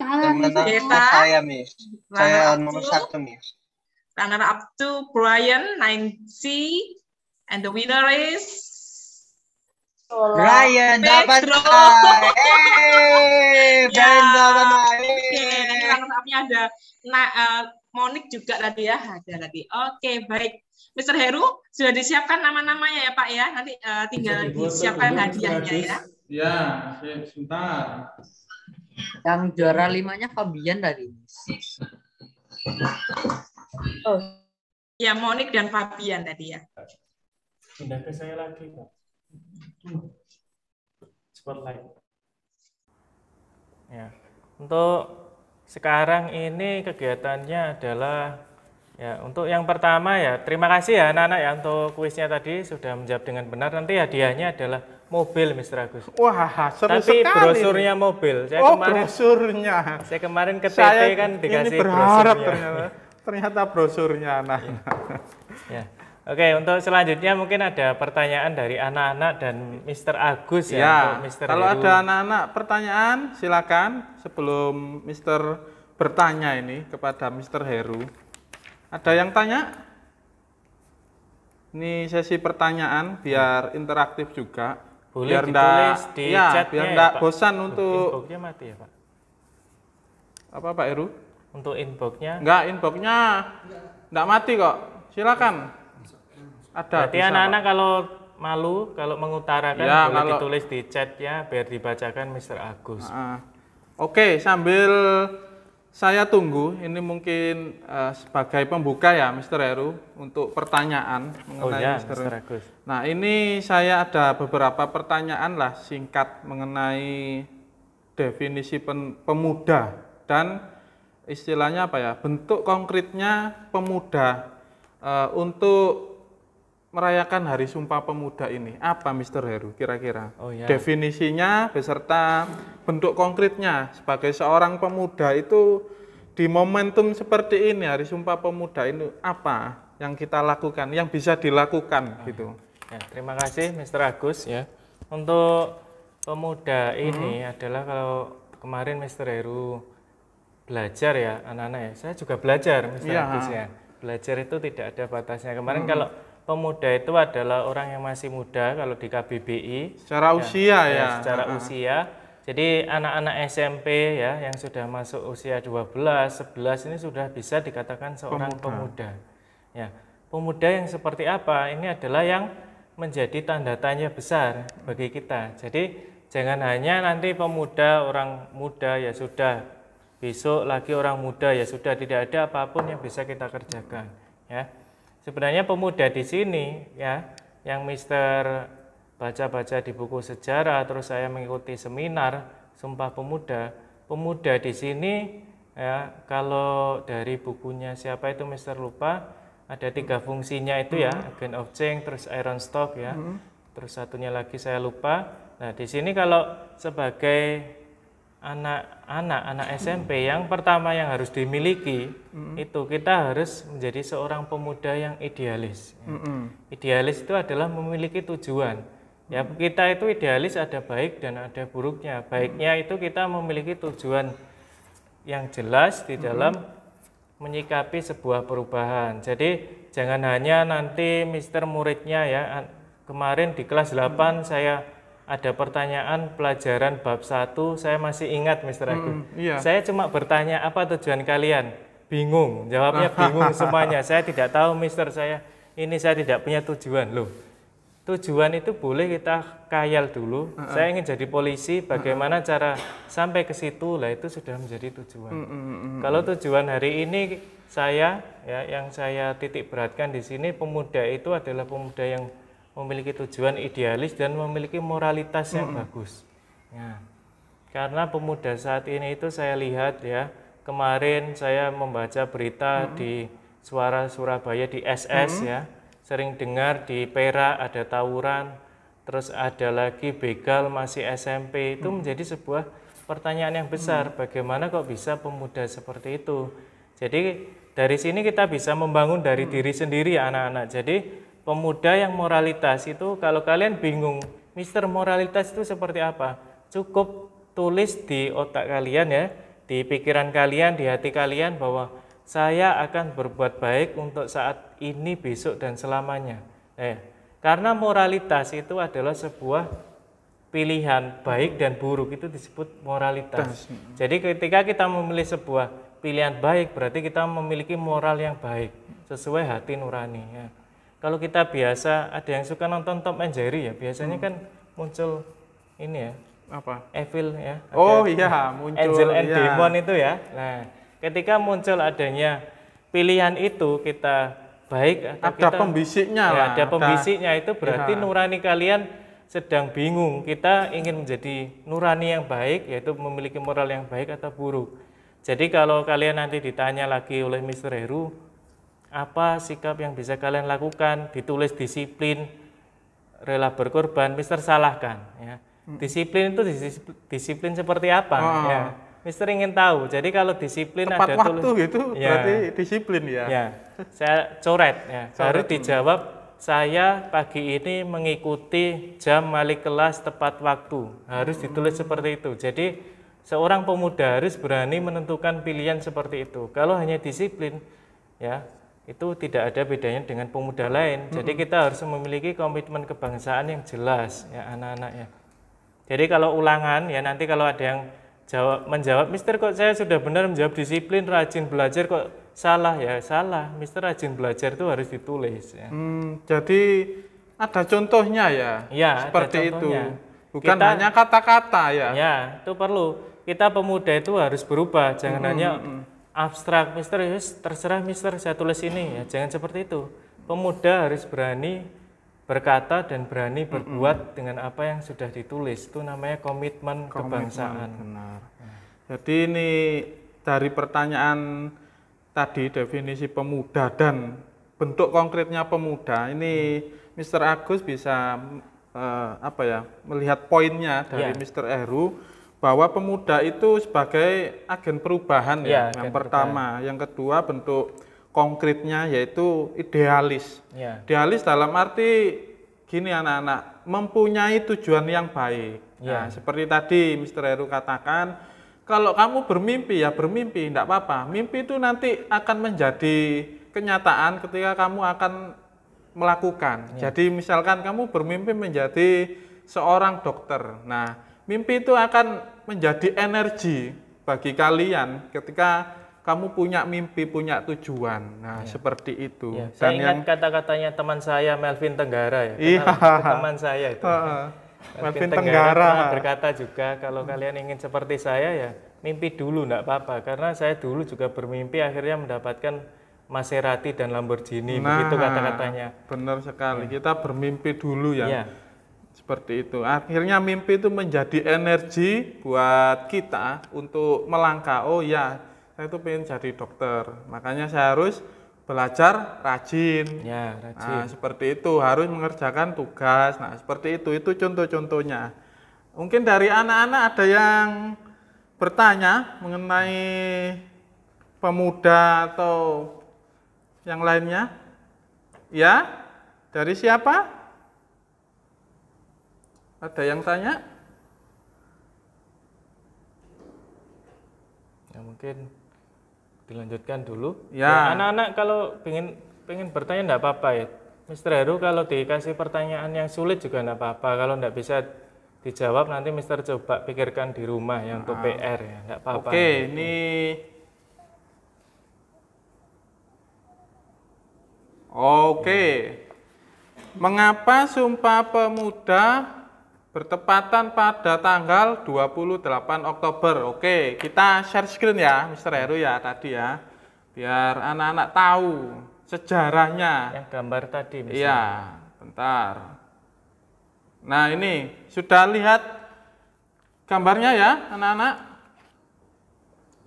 Saya, Miss. Saya nomor 1, Miss. Runner up to Brian 9C and the winner is Brian dapat. Runner up-nya ada Monik juga tadi ya, ada tadi. Oke, baik. Mr. Heru sudah disiapkan nama-namanya ya Pak ya. Nanti tinggal disiapkan hadiahnya ya. Ya, sebentar. Yang juara 5-nya Fabian tadi. Oh. Ya, Monik dan Fabian tadi ya. Pindah ke saya lagi, Pak. Spotlight. Ya, untuk sekarang ini kegiatannya adalah ya untuk yang pertama ya terima kasih ya anak-anak ya untuk kuisnya tadi sudah menjawab dengan benar. Nanti hadiahnya adalah mobil, Mr. Agus. Wah, seru tapi sekali. Brosurnya mobil. Brosurnya. Saya kemarin ke TT kan dikasih ini berharap brosurnya. ternyata brosurnya anak-anak. Ya. Oke, untuk selanjutnya mungkin ada pertanyaan dari anak-anak dan Mr. Agus ya. Untuk Mr. Kalau Heru. ada anak-anak pertanyaan, silakan sebelum Mr. bertanya ini kepada Mr. Heru. Ada yang tanya? Ini sesi pertanyaan biar interaktif juga. Boleh biar ditulis di chatnya biar ya, enggak Pak. bosan untuk Inboxnya mati ya, Pak? Apa Pak Heru? Untuk inboxnya? Enggak, inboxnya enggak mati kok. Silakan. Ada. Berarti anak-anak kalau malu, kalau mengutarakan ya, boleh kalau ditulis di chat ya, biar dibacakan Mr. Agus. Oke, sambil saya tunggu, ini mungkin sebagai pembuka ya Mr. Heru untuk pertanyaan mengenai Mr. Agus. Nah, ini saya ada beberapa pertanyaan lah singkat mengenai definisi pemuda dan istilahnya apa ya, bentuk konkretnya pemuda untuk merayakan Hari Sumpah Pemuda ini. Apa Mr. Heru kira-kira? Definisinya beserta bentuk konkretnya sebagai seorang pemuda itu di momentum seperti ini Hari Sumpah Pemuda ini apa yang kita lakukan, yang bisa dilakukan gitu. Ya, terima kasih Mr. Agus ya. Untuk pemuda ini adalah kalau kemarin Mr. Heru belajar ya anak-anak ya. Saya juga belajar Mr. Agus ya. Belajar itu tidak ada batasnya. Kemarin kalau pemuda itu adalah orang yang masih muda kalau di KBBI secara usia ya, secara usia. Jadi anak-anak SMP ya yang sudah masuk usia 12, 11 ini sudah bisa dikatakan seorang pemuda. Ya, pemuda yang seperti apa? Ini adalah yang menjadi tanda tanya besar bagi kita. Jadi jangan hanya nanti pemuda, orang muda ya sudah, besok lagi orang muda ya sudah, tidak ada apapun yang bisa kita kerjakan ya. Sebenarnya pemuda di sini ya, yang Mister baca-baca di buku sejarah, terus saya mengikuti seminar Sumpah Pemuda. Pemuda di sini ya, kalau dari bukunya siapa itu Mister lupa, ada 3 fungsinya itu ya, agent of change, terus iron stock ya, terus satunya lagi saya lupa. Nah di sini kalau sebagai anak SMP yang pertama yang harus dimiliki itu kita harus menjadi seorang pemuda yang idealis. Idealis itu adalah memiliki tujuan. Ya kita itu idealis ada baik dan ada buruknya. Baiknya itu kita memiliki tujuan yang jelas di dalam menyikapi sebuah perubahan. Jadi jangan hanya nanti Mister muridnya ya kemarin di kelas 8 saya ada pertanyaan pelajaran bab 1, saya masih ingat Mr. Agus. Iya. Saya cuma bertanya apa tujuan kalian? Bingung, jawabnya bingung semuanya. Saya tidak tahu Mister, saya tidak punya tujuan. Loh, tujuan itu boleh kita khayal dulu. Saya ingin jadi polisi, bagaimana cara sampai ke situ, lah itu sudah menjadi tujuan. Kalau tujuan hari ini saya, ya, yang saya titik beratkan di sini, pemuda itu adalah pemuda yang memiliki tujuan idealis dan memiliki moralitas yang bagus. Ya. Karena pemuda saat ini itu saya lihat ya, kemarin saya membaca berita di Suara Surabaya di SS ya, sering dengar di Perak ada tawuran, terus ada lagi begal masih SMP, itu menjadi sebuah pertanyaan yang besar, bagaimana kok bisa pemuda seperti itu. Jadi dari sini kita bisa membangun dari diri sendiri ya anak-anak. Jadi pemuda yang moralitas itu, kalau kalian bingung, Mister moralitas itu seperti apa? Cukup tulis di otak kalian ya, di pikiran kalian, di hati kalian bahwa saya akan berbuat baik untuk saat ini, besok, dan selamanya. Karena moralitas itu adalah sebuah pilihan baik dan buruk, itu disebut moralitas. Jadi ketika kita memilih sebuah pilihan baik, berarti kita memiliki moral yang baik, sesuai hati nurani ya. Kalau kita biasa, ada yang suka nonton Tom and Jerry ya, biasanya kan muncul ini ya, apa? Evil ya. Oh iya, muncul Angel and iya. Demon itu ya. Nah, ketika muncul adanya pilihan itu, kita baik atau ada kita pembisiknya ya, lah. ada pembisiknya itu berarti ya. nurani kalian sedang bingung. Kita ingin menjadi nurani yang baik, yaitu memiliki moral yang baik atau buruk. Jadi kalau kalian nanti ditanya lagi oleh Mr. Heru, apa sikap yang bisa kalian lakukan, ditulis disiplin, rela berkorban, Mister salahkan ya. Disiplin itu disiplin seperti apa ya. Mister ingin tahu. Jadi kalau disiplin tepat ada waktu gitu ya, berarti disiplin ya. Ya. Saya coret ya. Harus dijawab, saya pagi ini mengikuti jam balik kelas tepat waktu. Harus ditulis seperti itu. Jadi seorang pemuda harus berani menentukan pilihan seperti itu. Kalau hanya disiplin ya, itu tidak ada bedanya dengan pemuda lain. Jadi kita harus memiliki komitmen kebangsaan yang jelas ya anak-anak ya. Jadi kalau ulangan ya, nanti kalau ada yang menjawab, Mister kok saya sudah benar menjawab disiplin, rajin belajar kok salah ya, salah. Mister rajin belajar itu harus ditulis ya. Jadi ada contohnya ya, ya seperti itu. Bukan kita, hanya kata-kata ya. Ya, itu perlu. Kita pemuda itu harus berubah, jangan hanya abstrak, Mister, terserah Mister, saya tulis ini ya, jangan seperti itu. Pemuda harus berani berkata dan berani berbuat dengan apa yang sudah ditulis. Itu namanya komitmen kebangsaan. Benar. Jadi ini dari pertanyaan tadi, definisi pemuda dan bentuk konkretnya pemuda, ini Mr. Agus bisa melihat poinnya dari Mr. Heru, bahwa pemuda itu sebagai agen perubahan ya, yang pertama. Yang kedua, bentuk konkretnya yaitu idealis. Idealis dalam arti gini anak-anak, mempunyai tujuan yang baik. Nah, seperti tadi Mr. Heru katakan, kalau kamu bermimpi ya bermimpi, tidak apa-apa. Mimpi itu nanti akan menjadi kenyataan ketika kamu akan melakukan. Jadi misalkan kamu bermimpi menjadi seorang dokter. Nah, mimpi itu akan menjadi energi bagi kalian ketika kamu punya mimpi, punya tujuan. Nah, seperti itu. Saya ingat kata-katanya teman saya, Melvin Tenggara ya. Teman saya itu. Melvin Tenggara berkata juga, kalau kalian ingin seperti saya ya, mimpi dulu, enggak apa-apa. Karena saya dulu juga bermimpi akhirnya mendapatkan Maserati dan Lamborghini, begitu kata-katanya. Benar sekali. Kita bermimpi dulu ya. Seperti itu. Akhirnya mimpi itu menjadi energi buat kita untuk melangkah. Oh ya, saya itu pengen jadi dokter, makanya saya harus belajar rajin. Nah, seperti itu, harus mengerjakan tugas. Nah, seperti itu contoh-contohnya. Mungkin dari anak-anak ada yang bertanya mengenai pemuda atau yang lainnya? Ya, dari siapa? Ada yang tanya? Ya mungkin dilanjutkan dulu. Ya, anak-anak kalau pengen bertanya enggak apa-apa ya. Mr. Heru kalau dikasih pertanyaan yang sulit juga enggak apa-apa. Kalau enggak bisa dijawab nanti Mister coba pikirkan di rumah ya untuk PR ya, enggak apa-apa. Oke, ini oke. Mengapa Sumpah Pemuda bertepatan pada tanggal 28 Oktober? Oke, kita share screen ya, Mr. Heru ya tadi ya. Biar anak-anak tahu sejarahnya. Yang gambar tadi misalnya. Iya, bentar. Nah, ini sudah lihat gambarnya ya, anak-anak?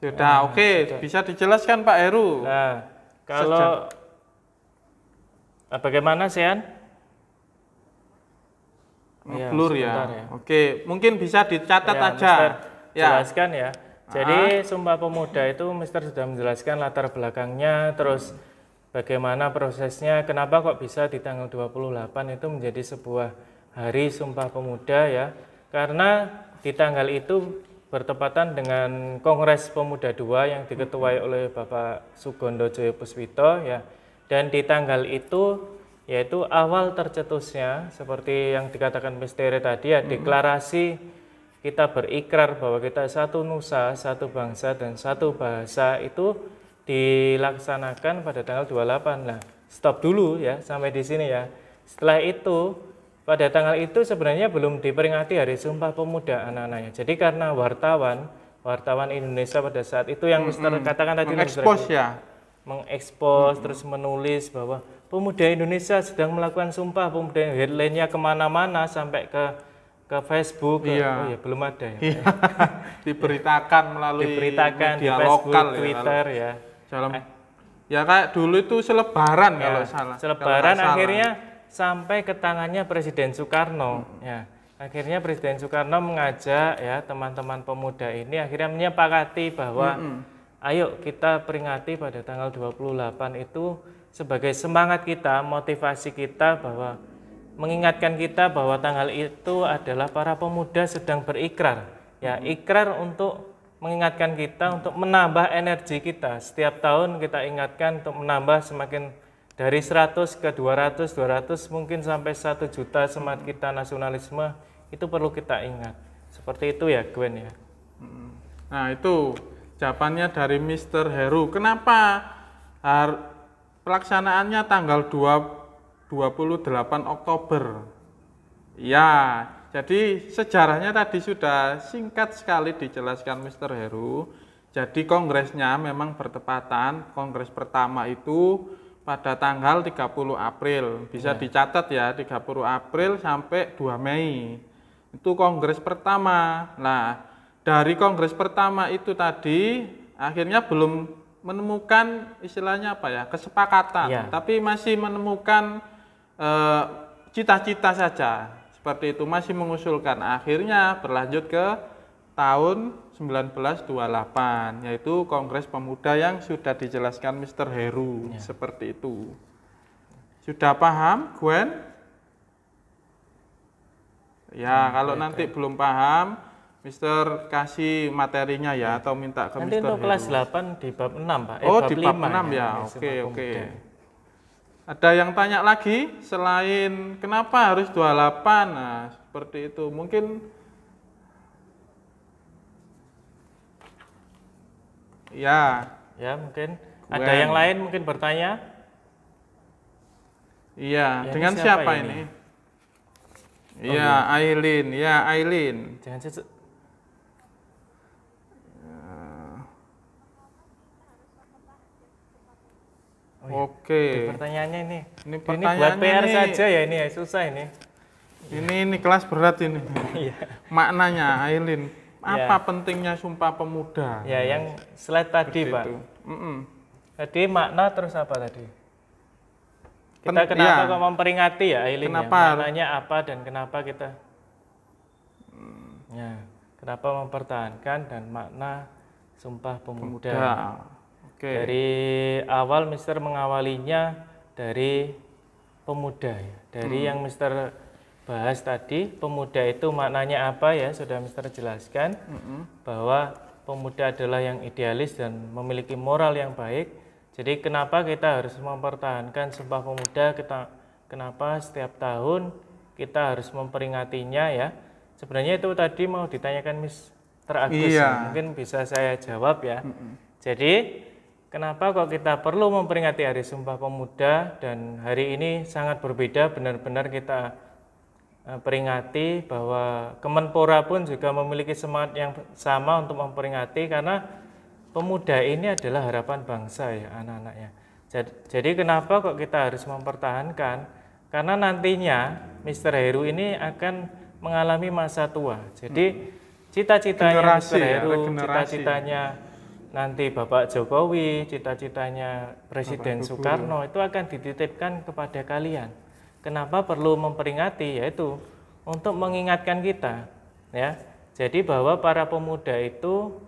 Sudah, oke. Sudah. Bisa dijelaskan Pak Heru. Nah, kalau bagaimana Sean? Ngeblur ya. Oke, mungkin bisa dicatat Ya, aja. Mister Ya. jelaskan ya. Jadi Sumpah Pemuda itu Mister sudah menjelaskan latar belakangnya, terus bagaimana prosesnya, kenapa kok bisa di tanggal 28 itu menjadi sebuah hari Sumpah Pemuda ya. Karena di tanggal itu bertepatan dengan Kongres Pemuda II yang diketuai oleh Bapak Sugondo Joyo Puspito ya. Dan di tanggal itu yaitu awal tercetusnya seperti yang dikatakan Misteri tadi ya, deklarasi kita berikrar bahwa kita satu nusa, satu bangsa dan satu bahasa itu dilaksanakan pada tanggal 28. Nah, stop dulu ya sampai di sini ya. Setelah itu pada tanggal itu sebenarnya belum diperingati Hari Sumpah Pemuda anak-anaknya. Jadi karena wartawan Indonesia pada saat itu yang Mister katakan tadi mengekspos ya. Mengekspos terus menulis bahwa pemuda Indonesia sedang melakukan Sumpah Pemuda, headline-nya kemana-mana sampai ke Facebook. Iya. Oh ya belum ada ya. Iya. Diberitakan melalui diberitakan di media Facebook, lokal Twitter ya. Dalam ya kayak dulu itu selebaran ya, kalau salah. Selebaran kalau akhirnya sampai ke tangannya Presiden Soekarno. Ya. Akhirnya Presiden Soekarno mengajak ya teman-teman pemuda ini akhirnya menyepakati bahwa ayo kita peringati pada tanggal 28 itu sebagai semangat kita, motivasi kita bahwa mengingatkan kita bahwa tanggal itu adalah para pemuda sedang berikrar. Ya, ikrar untuk mengingatkan kita untuk menambah energi kita. Setiap tahun kita ingatkan untuk menambah semakin dari 100 ke 200, 200 mungkin sampai 1 juta semangat kita nasionalisme itu perlu kita ingat. Seperti itu ya Gwen ya. Nah, itu jawabannya dari Mr. Heru. Kenapa pelaksanaannya tanggal 28 Oktober? Ya, jadi sejarahnya tadi sudah singkat sekali dijelaskan Mr. Heru. Jadi kongresnya memang bertepatan, kongres pertama itu pada tanggal 30 April. Bisa dicatat ya, 30 April sampai 2 Mei. Itu kongres pertama. Nah, dari kongres pertama itu tadi akhirnya belum menemukan istilahnya apa ya, kesepakatan, tapi masih menemukan cita-cita saja. Seperti itu, masih mengusulkan. Akhirnya berlanjut ke tahun 1928, yaitu Kongres Pemuda yang sudah dijelaskan Mr. Heru. Seperti itu. Sudah paham, Gwen? Ya, kalau nanti belum paham, Mister kasih materinya ya, atau minta ke nanti Mister untuk kelas 8 di bab 6 Pak. Oh, bab di bab 5, 6 ya. Oke. Ada yang tanya lagi selain kenapa harus 28? Nah, seperti itu. Mungkin ya. Ya, mungkin ada yang lain mungkin bertanya? Iya, dengan siapa ini? Iya, Aileen. Ya, Aileen. Jangan Oke. Pertanyaannya ini. Ini buat PR saja ya ini ya, susah ini. Ini kelas berat ini. Maknanya Aileen, apa pentingnya Sumpah Pemuda? Ya, yang slide tadi, Pak. Tadi makna terus apa tadi? Kita kenapa kok memperingati ya Aileen? Maknanya apa dan kenapa kita? Ya, kenapa mempertahankan dan makna Sumpah Pemuda? Dari awal Mister mengawalinya dari pemuda ya. Dari yang Mister bahas tadi, pemuda itu maknanya apa ya, sudah Mister jelaskan bahwa pemuda adalah yang idealis dan memiliki moral yang baik. Jadi kenapa kita harus mempertahankan Sumpah Pemuda, kenapa setiap tahun kita harus memperingatinya ya. Sebenarnya itu tadi mau ditanyakan Mr. Agus, Iya. mungkin bisa saya jawab ya. Jadi kenapa kok kita perlu memperingati Hari Sumpah Pemuda, dan hari ini sangat berbeda, benar-benar kita peringati bahwa Kemenpora pun juga memiliki semangat yang sama untuk memperingati, karena pemuda ini adalah harapan bangsa ya anak-anaknya. Jadi kenapa kok kita harus mempertahankan? Karena nantinya Mr. Heru ini akan mengalami masa tua. Jadi cita-citanya Mr. Heru, cita-citanya nanti Bapak Jokowi, cita-citanya Presiden Soekarno itu akan dititipkan kepada kalian. Kenapa perlu memperingati? Yaitu untuk mengingatkan kita, ya. Jadi bahwa para pemuda itu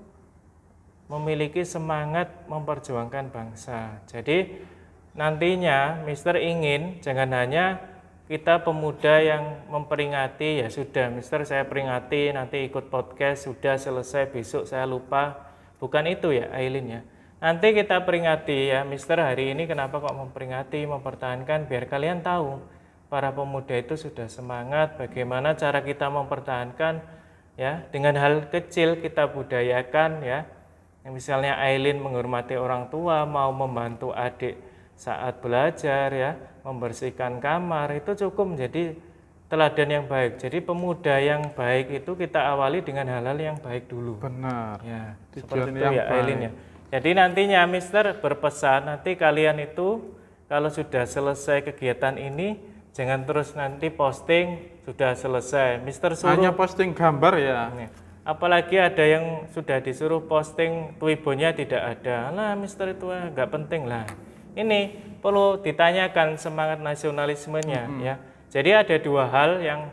memiliki semangat memperjuangkan bangsa. Jadi nantinya Mister ingin jangan hanya kita pemuda yang memperingati, ya sudah Mister saya peringati, nanti ikut podcast, sudah selesai, besok saya lupa. Bukan itu ya Aileen ya. Nanti kita peringati ya Mister, hari ini kenapa kok memperingati, mempertahankan, biar kalian tahu para pemuda itu sudah semangat, bagaimana cara kita mempertahankan ya, dengan hal kecil kita budayakan ya. Misalnya Aileen menghormati orang tua, mau membantu adik saat belajar ya, membersihkan kamar, itu cukup menjadi teladan yang baik. Jadi pemuda yang baik itu kita awali dengan hal-hal yang baik dulu. Benar. Ya, Tujuan seperti itu yang ya Aileen ya. Jadi nantinya Mister berpesan, nanti kalian itu kalau sudah selesai kegiatan ini jangan terus nanti posting sudah selesai. Mister suruh hanya posting gambar ya. Apalagi ada yang sudah disuruh posting Twibonya tidak ada. Lah Mister itu nggak penting lah. Ini perlu ditanyakan semangat nasionalismenya ya. Jadi ada dua hal yang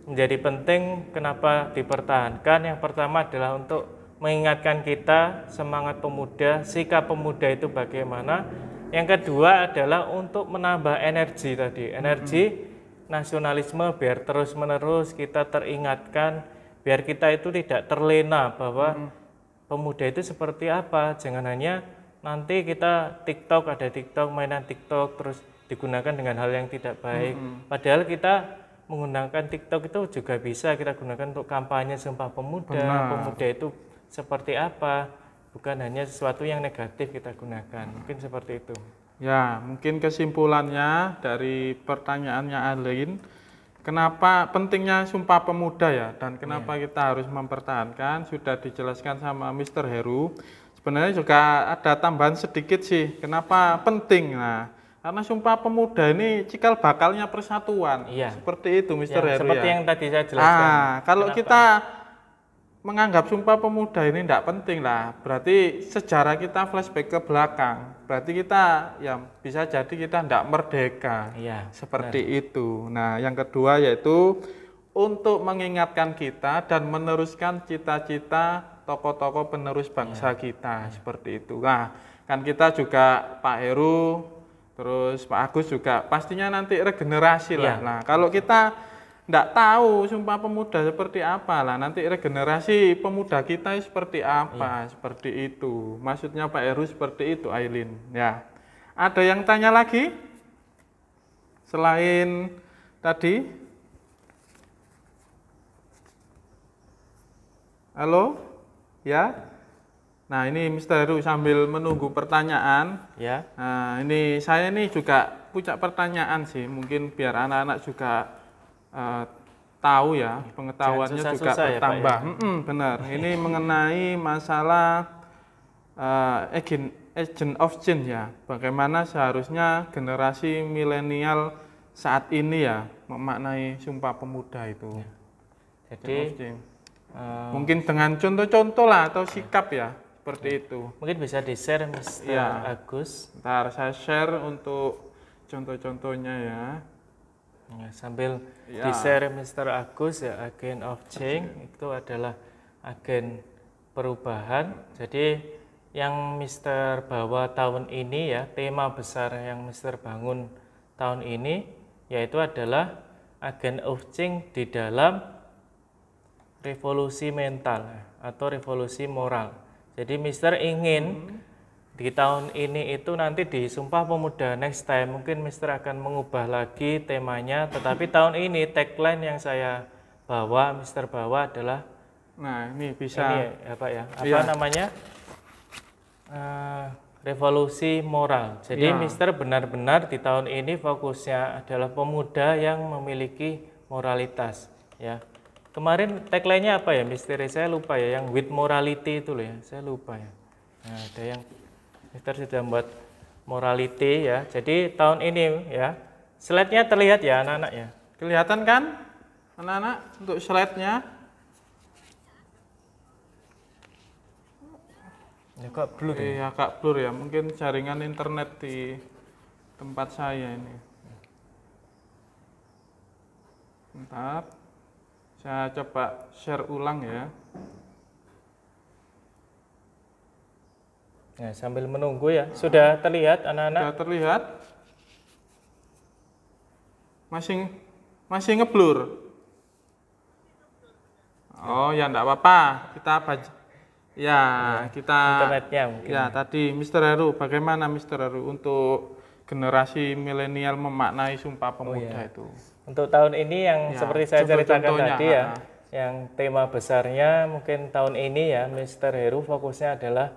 menjadi penting kenapa dipertahankan. Yang pertama adalah untuk mengingatkan kita semangat pemuda, sikap pemuda itu bagaimana. Yang kedua adalah untuk menambah energi tadi, energi nasionalisme biar terus-menerus kita teringatkan, biar kita itu tidak terlena bahwa pemuda itu seperti apa. Jangan hanya nanti kita TikTok, ada TikTok, mainan TikTok terus digunakan dengan hal yang tidak baik. Padahal kita menggunakan TikTok itu juga bisa kita gunakan untuk kampanye Sumpah Pemuda. Pemuda itu seperti apa, bukan hanya sesuatu yang negatif kita gunakan. Mungkin seperti itu. Ya, mungkin kesimpulannya dari pertanyaannya Aileen, kenapa pentingnya Sumpah Pemuda ya, dan kenapa kita harus mempertahankan, sudah dijelaskan sama Mr. Heru. Sebenarnya juga ada tambahan sedikit sih, kenapa penting. Nah, karena Sumpah Pemuda ini cikal bakalnya persatuan. Seperti itu Mr. Heru seperti ya. yang tadi saya jelaskan. Kalau kita menganggap Sumpah Pemuda ini tidak penting lah, berarti sejarah kita flashback ke belakang, berarti kita ya bisa jadi kita tidak merdeka. Seperti itu. Nah, yang kedua yaitu untuk mengingatkan kita dan meneruskan cita-cita tokoh-tokoh penerus bangsa kita. Seperti itu. Nah, kan kita juga Pak Heru, terus Pak Agus juga pastinya nanti regenerasi lah. Nah, kalau kita tidak tahu Sumpah Pemuda seperti apa lah, nanti regenerasi pemuda kita seperti apa, seperti itu. Maksudnya Pak Heru seperti itu, Aileen. Ya, ada yang tanya lagi selain tadi? Halo, ya. Nah, ini Mr. Heru sambil menunggu pertanyaan. Ya. Nah, ini saya ini juga punya pertanyaan sih, mungkin biar anak-anak juga tahu ya, pengetahuannya juga bertambah. Ya, Pak, ya? Benar. Ini mengenai masalah agent of change ya. Bagaimana seharusnya generasi milenial saat ini ya memaknai Sumpah Pemuda itu. Jadi mungkin dengan contoh-contoh lah atau sikap ya, seperti itu. Mungkin bisa di-share Mr. Agus. Ntar saya share untuk contoh-contohnya ya. Sambil di-share Mr. Agus ya, agen of change itu adalah agen perubahan. Jadi yang Mr. bawa tahun ini ya, tema besar yang Mr. bangun tahun ini yaitu adalah agen of change di dalam revolusi mental atau revolusi moral. Jadi Mr. ingin di tahun ini itu nanti di Sumpah Pemuda next time mungkin Mr. akan mengubah lagi temanya, tetapi tahun ini tagline yang saya bahwa Mister bahwa adalah ini bisa ini apa ya? Apa Iya. namanya? Revolusi moral. Jadi Iya. Mister benar-benar di tahun ini fokusnya adalah pemuda yang memiliki moralitas, ya. Kemarin tagline-nya apa ya, Mister? Saya lupa ya, yang with morality itu loh ya. Saya lupa ya. Nah, ada yang Mister sudah membuat morality ya. Jadi tahun ini ya, slide-nya terlihat ya anak-anak ya. kelihatan kan anak-anak untuk slide-nya? Ya kok blur ya? Iya, Kak blur ya. Mungkin jaringan internet di tempat saya ini. Bentar. Saya coba share ulang ya. Nah, sambil menunggu ya. Sudah terlihat anak-anak? Sudah terlihat? Masih ngeblur? Oh ya, enggak apa-apa. Kita baca. Ya, kita internetnya mungkin. Ya, tadi Mr. Heru, bagaimana Mr. Heru untuk generasi milenial memaknai Sumpah Pemuda itu? Untuk tahun ini yang Ya, seperti saya ceritakan contoh-contohnya, tadi ya, yang tema besarnya mungkin tahun ini ya, Mr. Heru fokusnya adalah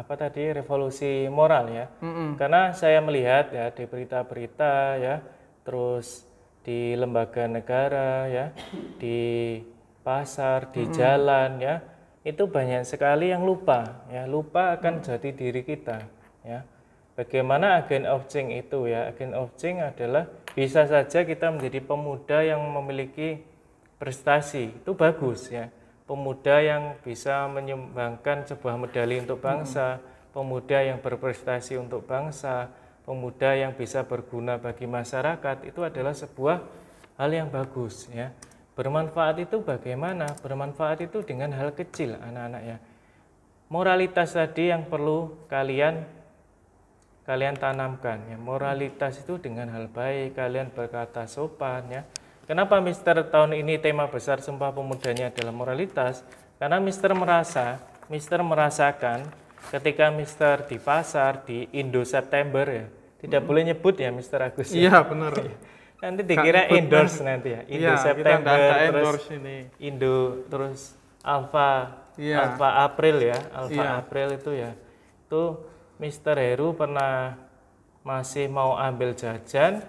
apa tadi, revolusi moral ya. Karena saya melihat ya di berita-berita ya, terus di lembaga negara ya, di pasar, di jalan ya, itu banyak sekali yang lupa ya, lupa akan jati diri kita ya. Bagaimana agent of change itu ya? Agent of change adalah bisa saja kita menjadi pemuda yang memiliki prestasi, itu bagus ya. Pemuda yang bisa menyumbangkan sebuah medali untuk bangsa, pemuda yang berprestasi untuk bangsa, pemuda yang bisa berguna bagi masyarakat, itu adalah sebuah hal yang bagus ya. Bermanfaat itu bagaimana? Bermanfaat itu dengan hal kecil anak-anak ya. Moralitas tadi yang perlu kalian tanamkan ya. Moralitas itu dengan hal baik, kalian berkata sopan ya. Kenapa Mister tahun ini tema besar Sumpah Pemudanya adalah moralitas? Karena Mister merasakan ketika Mister di pasar di Indo September ya. Tidak boleh nyebut ya Mister Agus. Iya, benar. Nanti dikira endorse nanti ya. Indo September terus ini. Indo terus Alfa April ya. Alfa April itu ya. Itu Mister Heru pernah masih mau ambil jajan,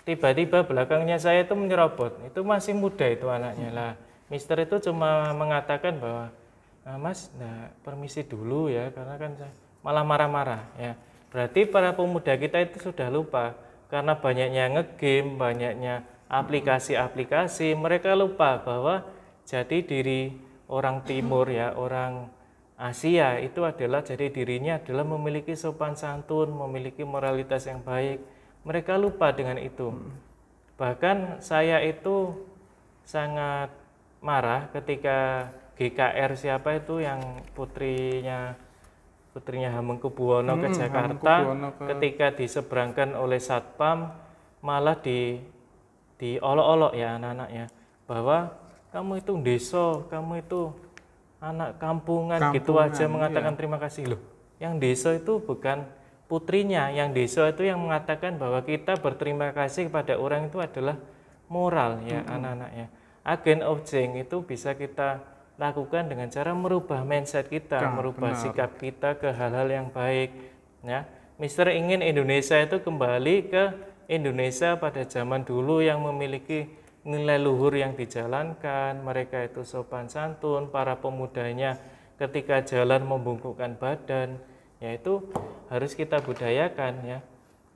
tiba-tiba belakangnya saya itu menyerobot. Itu masih muda itu anaknya lah. Mister itu cuma mengatakan bahwa Mas, permisi dulu ya, karena kan saya malah marah-marah ya. Berarti para pemuda kita itu sudah lupa karena banyaknya ngegame, banyaknya aplikasi-aplikasi, mereka lupa bahwa jati diri orang timur ya, orang Asia itu adalah jati dirinya adalah memiliki sopan santun, memiliki moralitas yang baik. Mereka lupa dengan itu. Bahkan saya itu sangat marah ketika GKR siapa itu yang putrinya Hamengkubuwono ke Jakarta, ketika diseberangkan oleh Satpam malah diolok-olok ya anak-anaknya bahwa kamu itu deso, kamu itu anak kampungan gitu aja mengatakan terima kasih loh. Yang deso itu bukan putrinya, yang deso itu yang mengatakan bahwa kita berterima kasih kepada orang itu adalah moral ya anak-anaknya. Agent of change itu bisa kita lakukan dengan cara merubah mindset kita, merubah sikap kita ke hal-hal yang baik ya. Mister ingin Indonesia itu kembali ke Indonesia pada zaman dulu yang memiliki nilai luhur yang dijalankan, mereka itu sopan santun, para pemudanya ketika jalan membungkukkan badan, yaitu harus kita budayakan ya.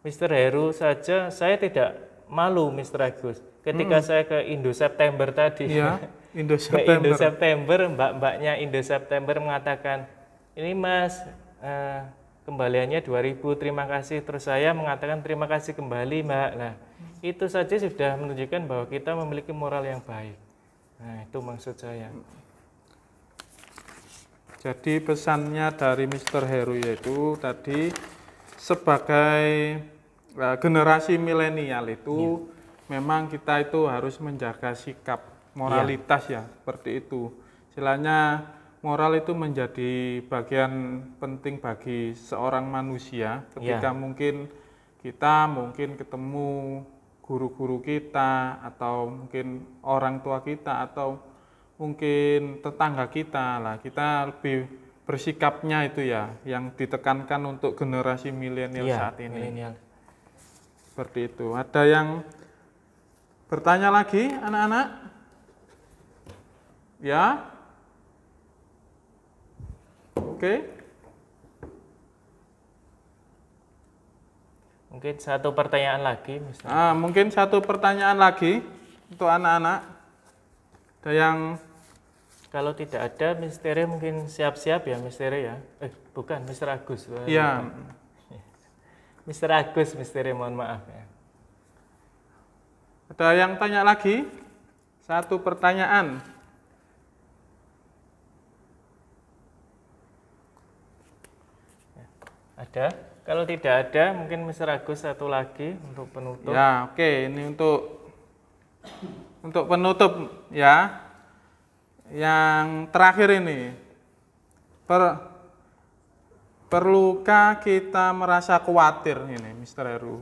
Mister Heru saja saya tidak malu Mister Agus ketika saya ke Indo September tadi. Iya, Indo Ke Indo September, mbak-mbaknya Indo September mengatakan, ini Mas, kembaliannya 2.000, terima kasih. Terus saya mengatakan terima kasih kembali Mbak. Nah, itu saja sudah menunjukkan bahwa kita memiliki moral yang baik. Nah, itu maksud saya. Jadi pesannya dari Mr. Heru yaitu tadi sebagai generasi milenial itu memang kita itu harus menjaga sikap moralitas ya, seperti itu. Istilahnya moral itu menjadi bagian penting bagi seorang manusia ketika mungkin kita ketemu guru-guru kita atau mungkin orang tua kita atau mungkin tetangga kita lah, kita lebih bersikapnya itu ya yang ditekankan untuk generasi milenial saat ini. Milenial. Seperti itu. Ada yang bertanya lagi, anak-anak? Ya? Oke. Mungkin satu pertanyaan lagi, misalnya. Mungkin satu pertanyaan lagi untuk anak-anak. Ada yang kalau tidak ada misteri mungkin siap-siap ya misteri ya. Bukan, Mr. Agus. Iya. Mr. Agus misteri, mohon maaf ya. Ada yang tanya lagi? Satu pertanyaan. Ada? Kalau tidak ada, mungkin Mr. Agus satu lagi untuk penutup. Ya, oke. Ini untuk penutup ya. Yang terakhir ini, perlukah kita merasa khawatir ini, Mr. Heru,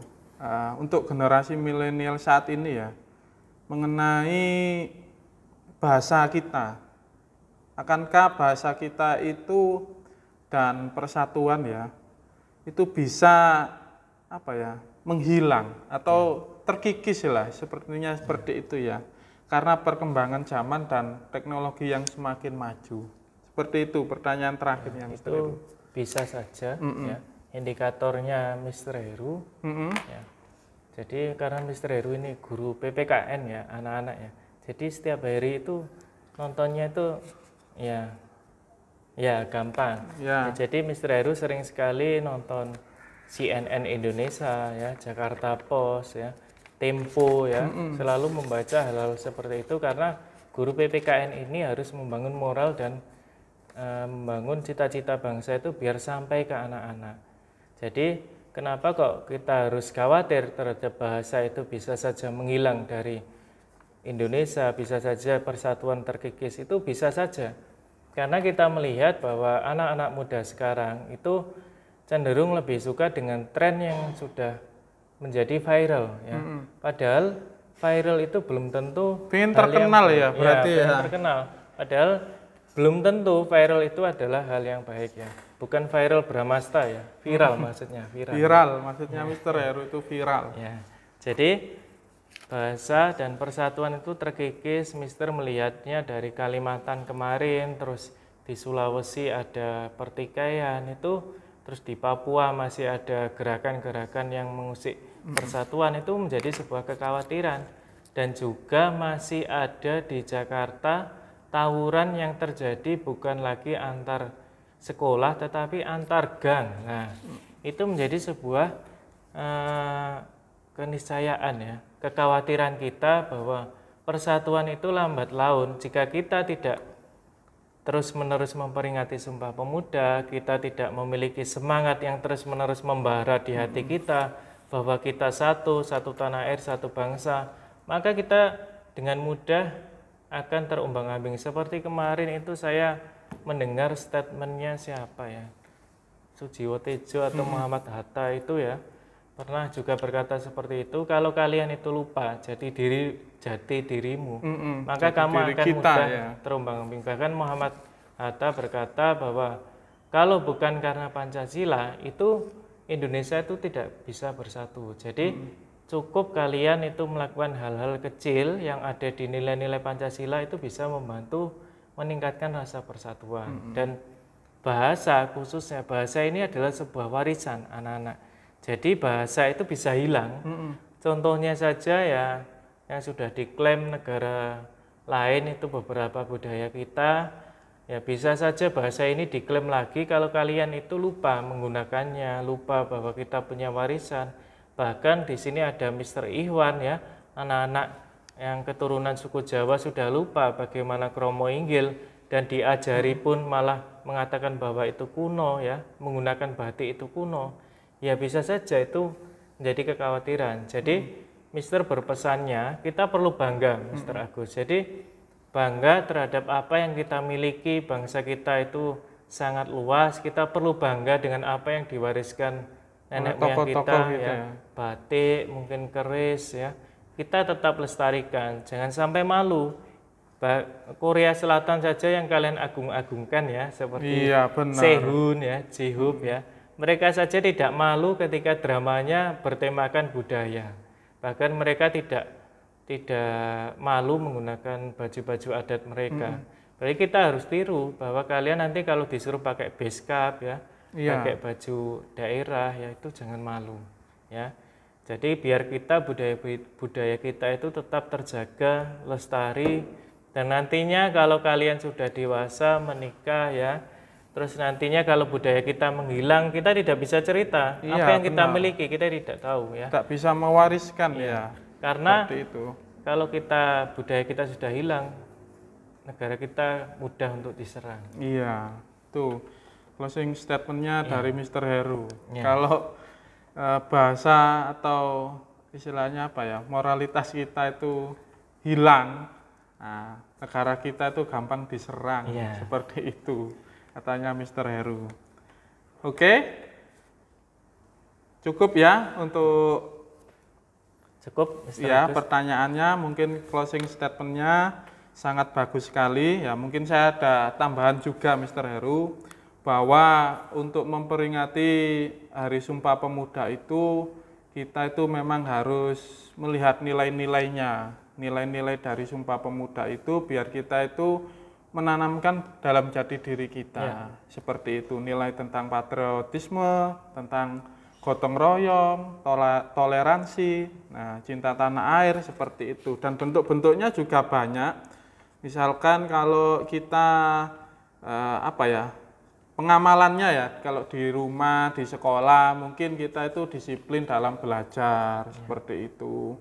untuk generasi milenial saat ini ya, mengenai bahasa kita? Akankah bahasa kita itu dan persatuan ya, itu bisa menghilang atau terkikis lah, sepertinya seperti itu ya, karena perkembangan zaman dan teknologi yang semakin maju. Seperti itu pertanyaan terakhirnya, Mr. Heru. Bisa saja ya, indikatornya Mr. Heru ya. Jadi karena Mr. Heru ini guru PPKN ya, anak-anak ya, jadi setiap hari itu nontonnya itu ya gampang ya. Jadi Mr. Heru sering sekali nonton CNN Indonesia ya, Jakarta Post ya, Tempo ya, selalu membaca hal-hal seperti itu karena guru PPKN ini harus membangun moral dan membangun cita-cita bangsa itu biar sampai ke anak-anak. Jadi kenapa kok kita harus khawatir terhadap bahasa itu bisa saja menghilang dari Indonesia, bisa saja persatuan terkikis, itu bisa saja. Karena kita melihat bahwa anak-anak muda sekarang itu cenderung lebih suka dengan tren yang sudah menjadi viral ya. Padahal viral itu belum tentu pengen terkenal ya, berarti ya. Terkenal. Padahal belum tentu viral itu adalah hal yang baik ya. Bukan viral Bramasta ya, viral maksudnya, viral maksudnya Mr. Heru itu viral. Ya. Jadi bahasa dan persatuan itu terkikis, Mister melihatnya dari Kalimantan kemarin, terus di Sulawesi ada pertikaian itu, terus di Papua masih ada gerakan-gerakan yang mengusik persatuan, itu menjadi sebuah kekhawatiran. Dan juga masih ada di Jakarta tawuran yang terjadi bukan lagi antar sekolah tetapi antar gang. Nah, itu menjadi sebuah keniscayaan ya, kekhawatiran kita bahwa persatuan itu lambat laun jika kita tidak terus-menerus memperingati Sumpah Pemuda, kita tidak memiliki semangat yang terus-menerus membara di hati kita bahwa kita satu tanah air, satu bangsa, maka kita dengan mudah akan terumbang-ambing. Seperti kemarin itu saya mendengar statementnya siapa ya, Sujiwo Tejo atau Muhammad Hatta itu ya, pernah juga berkata seperti itu, kalau kalian itu lupa jati dirimu, maka kamu akan mudah terumbang-ambing. Bahkan Muhammad Hatta berkata bahwa kalau bukan karena Pancasila itu Indonesia itu tidak bisa bersatu. Jadi cukup kalian itu melakukan hal-hal kecil yang ada di nilai-nilai Pancasila itu bisa membantu meningkatkan rasa persatuan. Dan bahasa, khususnya bahasa ini adalah sebuah warisan anak-anak. Jadi bahasa itu bisa hilang. Contohnya saja ya, yang sudah diklaim negara lain itu beberapa budaya kita, ya bisa saja bahasa ini diklaim lagi kalau kalian itu lupa menggunakannya, lupa bahwa kita punya warisan. Bahkan di sini ada Mr. Ikhwan ya, anak-anak yang keturunan suku Jawa sudah lupa bagaimana kromo inggil dan diajari pun malah mengatakan bahwa itu kuno ya, menggunakan batik itu kuno. Ya bisa saja itu menjadi kekhawatiran. Jadi Mister berpesannya kita perlu bangga, Mr. Agus. Jadi bangga terhadap apa yang kita miliki, bangsa kita itu sangat luas. Kita perlu bangga dengan apa yang diwariskan nenek moyang kita ya, batik, mungkin keris ya, kita tetap lestarikan, jangan sampai malu. Korea Selatan saja yang kalian agung-agungkan ya, seperti Iya, benar. Sehun ya, Jihoop ya. Mereka saja tidak malu ketika dramanya bertemakan budaya. Bahkan mereka tidak malu menggunakan baju-baju adat mereka. Berarti kita harus tiru bahwa kalian nanti kalau disuruh pakai beskap ya, Iya. pakai baju daerah ya, itu jangan malu ya. Jadi biar kita budaya kita itu tetap terjaga, lestari. Dan nantinya kalau kalian sudah dewasa menikah ya, terus nantinya kalau budaya kita menghilang, kita tidak bisa cerita Iya, apa yang kita benar. miliki, kita tidak tahu ya. Tak bisa mewariskan ya. Karena Seperti itu. kalau budaya kita sudah hilang, negara kita mudah untuk diserang. Iya, tuh closing statementnya dari Mr. Heru. Iya. Kalau bahasa atau istilahnya apa ya, moralitas kita itu hilang, nah, negara kita itu gampang diserang, seperti itu katanya Mr. Heru. Oke, cukup ya untuk Mr. ya Agus. pertanyaannya, mungkin closing statementnya sangat bagus sekali ya. Mungkin saya ada tambahan juga Mr. Heru, bahwa untuk memperingati Hari Sumpah Pemuda itu kita itu memang harus melihat nilai-nilainya, nilai-nilai dari Sumpah Pemuda itu biar kita itu menanamkan dalam jati diri kita. Seperti itu, nilai tentang patriotisme, tentang gotong royong, toleransi, nah, cinta tanah air, seperti itu. Dan bentuk-bentuknya juga banyak. Misalkan kalau kita pengamalannya ya, kalau di rumah, di sekolah, mungkin kita itu disiplin dalam belajar, seperti itu.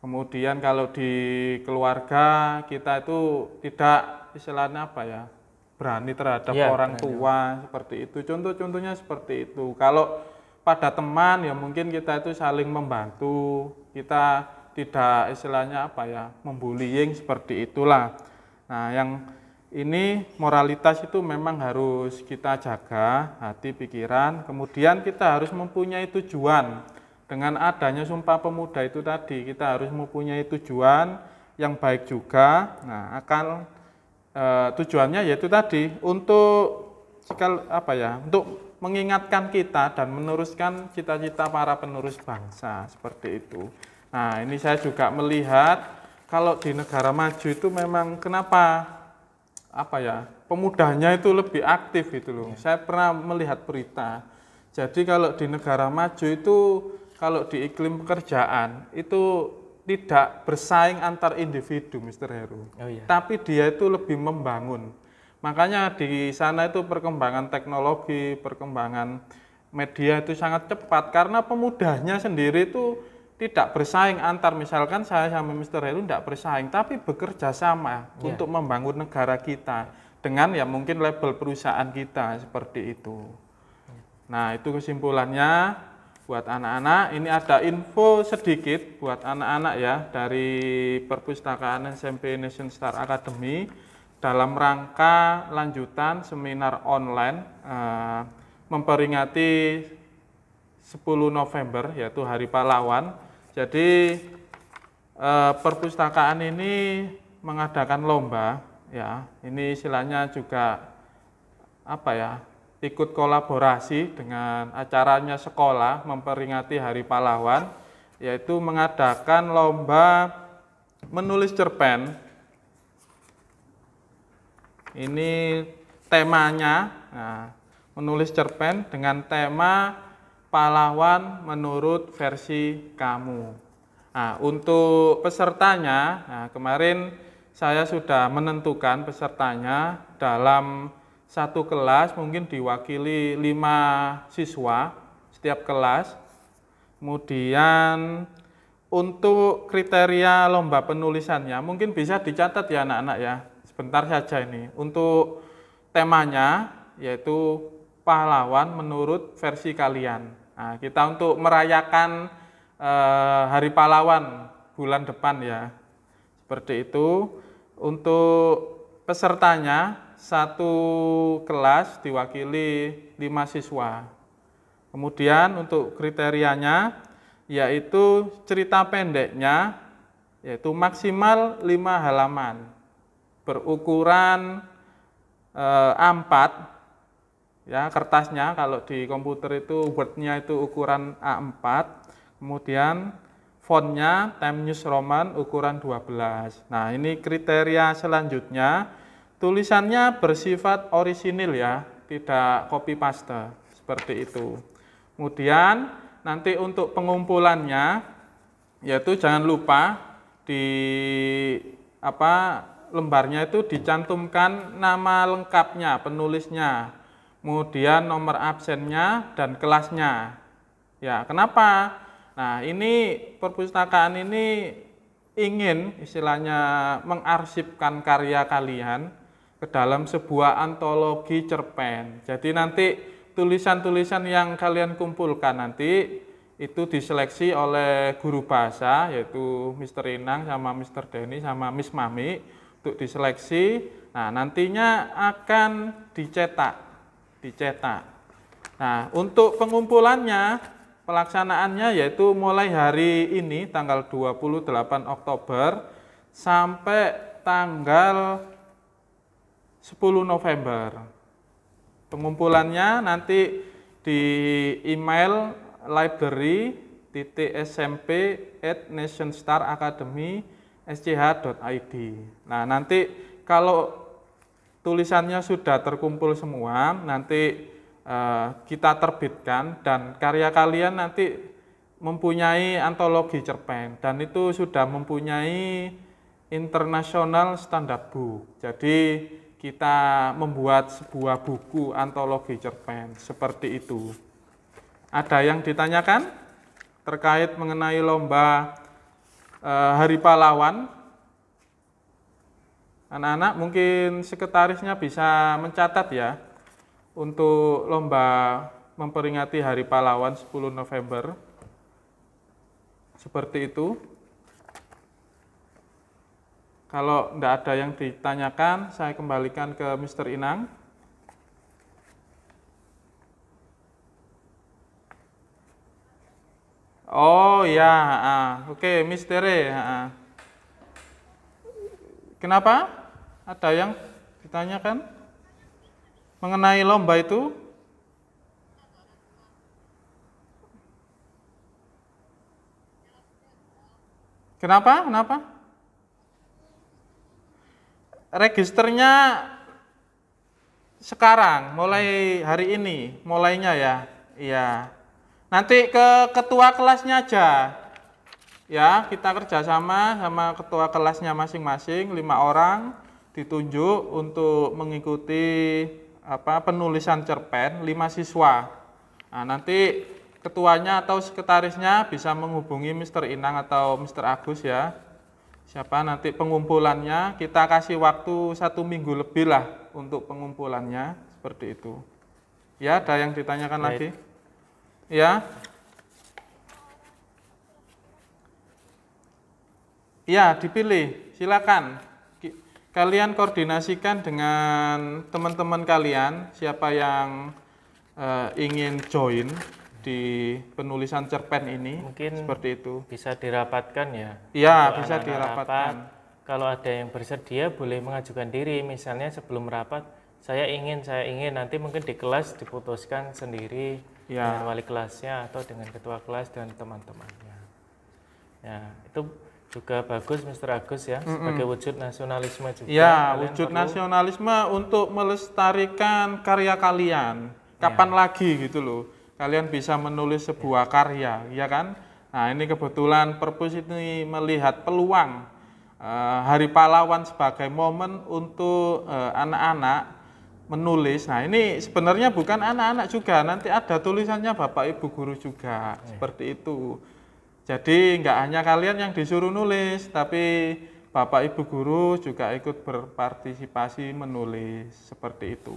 Kemudian kalau di keluarga, kita itu tidak istilahnya berani terhadap orang tua, seperti itu. Contoh-contohnya seperti itu. Kalau pada teman ya mungkin kita itu saling membantu, kita tidak istilahnya membullying, seperti itulah. Nah, yang ini moralitas itu memang harus kita jaga, hati, pikiran. Kemudian kita harus mempunyai tujuan. Dengan adanya Sumpah Pemuda itu tadi, kita harus mempunyai tujuan yang baik juga. Nah, tujuannya yaitu tadi untuk untuk mengingatkan kita dan meneruskan cita-cita para penerus bangsa, seperti itu. Nah, ini saya juga melihat kalau di negara maju itu memang kenapa pemudanya itu lebih aktif gitu loh. Saya pernah melihat berita. Jadi kalau di negara maju itu kalau di iklim pekerjaan itu tidak bersaing antar individu, Mr. Heru. Tapi dia itu lebih membangun. Makanya di sana itu perkembangan teknologi, perkembangan media itu sangat cepat karena pemudanya sendiri itu tidak bersaing antar, misalkan saya sama Mr. Heru tidak bersaing, tapi bekerja sama untuk membangun negara kita dengan ya mungkin label perusahaan kita, seperti itu. Nah, itu kesimpulannya buat anak-anak. Ini ada info sedikit buat anak-anak ya dari Perpustakaan SMP Nation Star Academy dalam rangka lanjutan seminar online memperingati 10 November yaitu Hari Pahlawan. Jadi perpustakaan ini mengadakan lomba ya. Ini istilahnya juga ikut kolaborasi dengan acaranya sekolah memperingati Hari Pahlawan, yaitu mengadakan lomba menulis cerpen. Ini temanya, menulis cerpen dengan tema pahlawan menurut versi kamu. Nah, untuk pesertanya, kemarin saya sudah menentukan pesertanya dalam satu kelas mungkin diwakili 5 siswa setiap kelas. Kemudian untuk kriteria lomba penulisannya mungkin bisa dicatat ya anak-anak ya. Sebentar saja ini. Untuk temanya yaitu pahlawan menurut versi kalian. Nah, kita untuk merayakan Hari Pahlawan bulan depan ya. Seperti itu. Untuk pesertanya satu kelas diwakili 5 siswa. Kemudian untuk kriterianya yaitu cerita pendeknya yaitu maksimal 5 halaman, berukuran A4, ya kertasnya. Kalau di komputer itu Word-nya itu ukuran A4, kemudian fontnya Times New Roman ukuran 12. Nah, ini kriteria selanjutnya, tulisannya bersifat orisinil ya, tidak copy paste, seperti itu. Kemudian nanti untuk pengumpulannya, yaitu jangan lupa di lembarnya itu dicantumkan nama lengkapnya, penulisnya, kemudian nomor absennya dan kelasnya. Ya, kenapa? Nah, ini perpustakaan ini ingin istilahnya mengarsipkan karya kalian ke dalam sebuah antologi cerpen. Jadi nanti tulisan-tulisan yang kalian kumpulkan nanti itu diseleksi oleh guru bahasa, yaitu Mr. Inang sama Mr. Denny sama Miss Mami untuk diseleksi. Nah, nantinya akan dicetak. Nah, untuk pengumpulannya, pelaksanaannya yaitu mulai hari ini tanggal 28 Oktober sampai tanggal 10 November. Pengumpulannya nanti di email library.smp@nationstars.academy.sch.id. Nah, nanti kalau tulisannya sudah terkumpul semua, nanti kita terbitkan dan karya kalian nanti mempunyai antologi cerpen dan itu sudah mempunyai international standard book. Jadi kita membuat sebuah buku antologi cerpen seperti itu. Ada yang ditanyakan terkait mengenai lomba Hari Pahlawan? Anak-anak mungkin sekretarisnya bisa mencatat ya untuk lomba memperingati Hari Pahlawan 10 November. Seperti itu. Kalau tidak ada yang ditanyakan, saya kembalikan ke Mr. Inang. Oh ya, oke, Mistere. Kenapa? Ada yang ditanyakan mengenai lomba itu? Kenapa? Registernya sekarang, mulai hari ini, mulainya ya. Iya. Nanti ke ketua kelasnya aja. Ya, kita kerjasama sama ketua kelasnya masing-masing, 5 orang ditunjuk untuk mengikuti penulisan cerpen 5 siswa. Nah, nanti ketuanya atau sekretarisnya bisa menghubungi Mr. Inang atau Mr. Agus ya. Siapa nanti pengumpulannya, kita kasih waktu 1 minggu lebih lah untuk pengumpulannya, seperti itu. Ya, ada yang ditanyakan lagi? Ya. Ya, dipilih, silakan. Kalian koordinasikan dengan teman-teman kalian, siapa yang ingin join di penulisan cerpen ini. Mungkin seperti itu. Bisa dirapatkan ya? Iya, bisa dirapatkan. Kalau ada yang bersedia boleh mengajukan diri, misalnya sebelum rapat, saya ingin, nanti mungkin di kelas diputuskan sendiri dengan wali kelasnya atau dengan ketua kelas dan teman-temannya. Ya, itu juga bagus Mr. Agus ya, sebagai wujud nasionalisme juga. Ya, wujud nasionalisme untuk melestarikan karya kalian. Kapan lagi gitu loh, kalian bisa menulis sebuah karya, ya kan? Nah, ini kebetulan Perpus ini melihat peluang Hari Pahlawan sebagai momen untuk anak-anak menulis. Nah, ini sebenarnya bukan anak-anak juga, nanti ada tulisannya Bapak Ibu guru juga, seperti itu. Jadi nggak hanya kalian yang disuruh nulis, tapi Bapak Ibu guru juga ikut berpartisipasi menulis, seperti itu.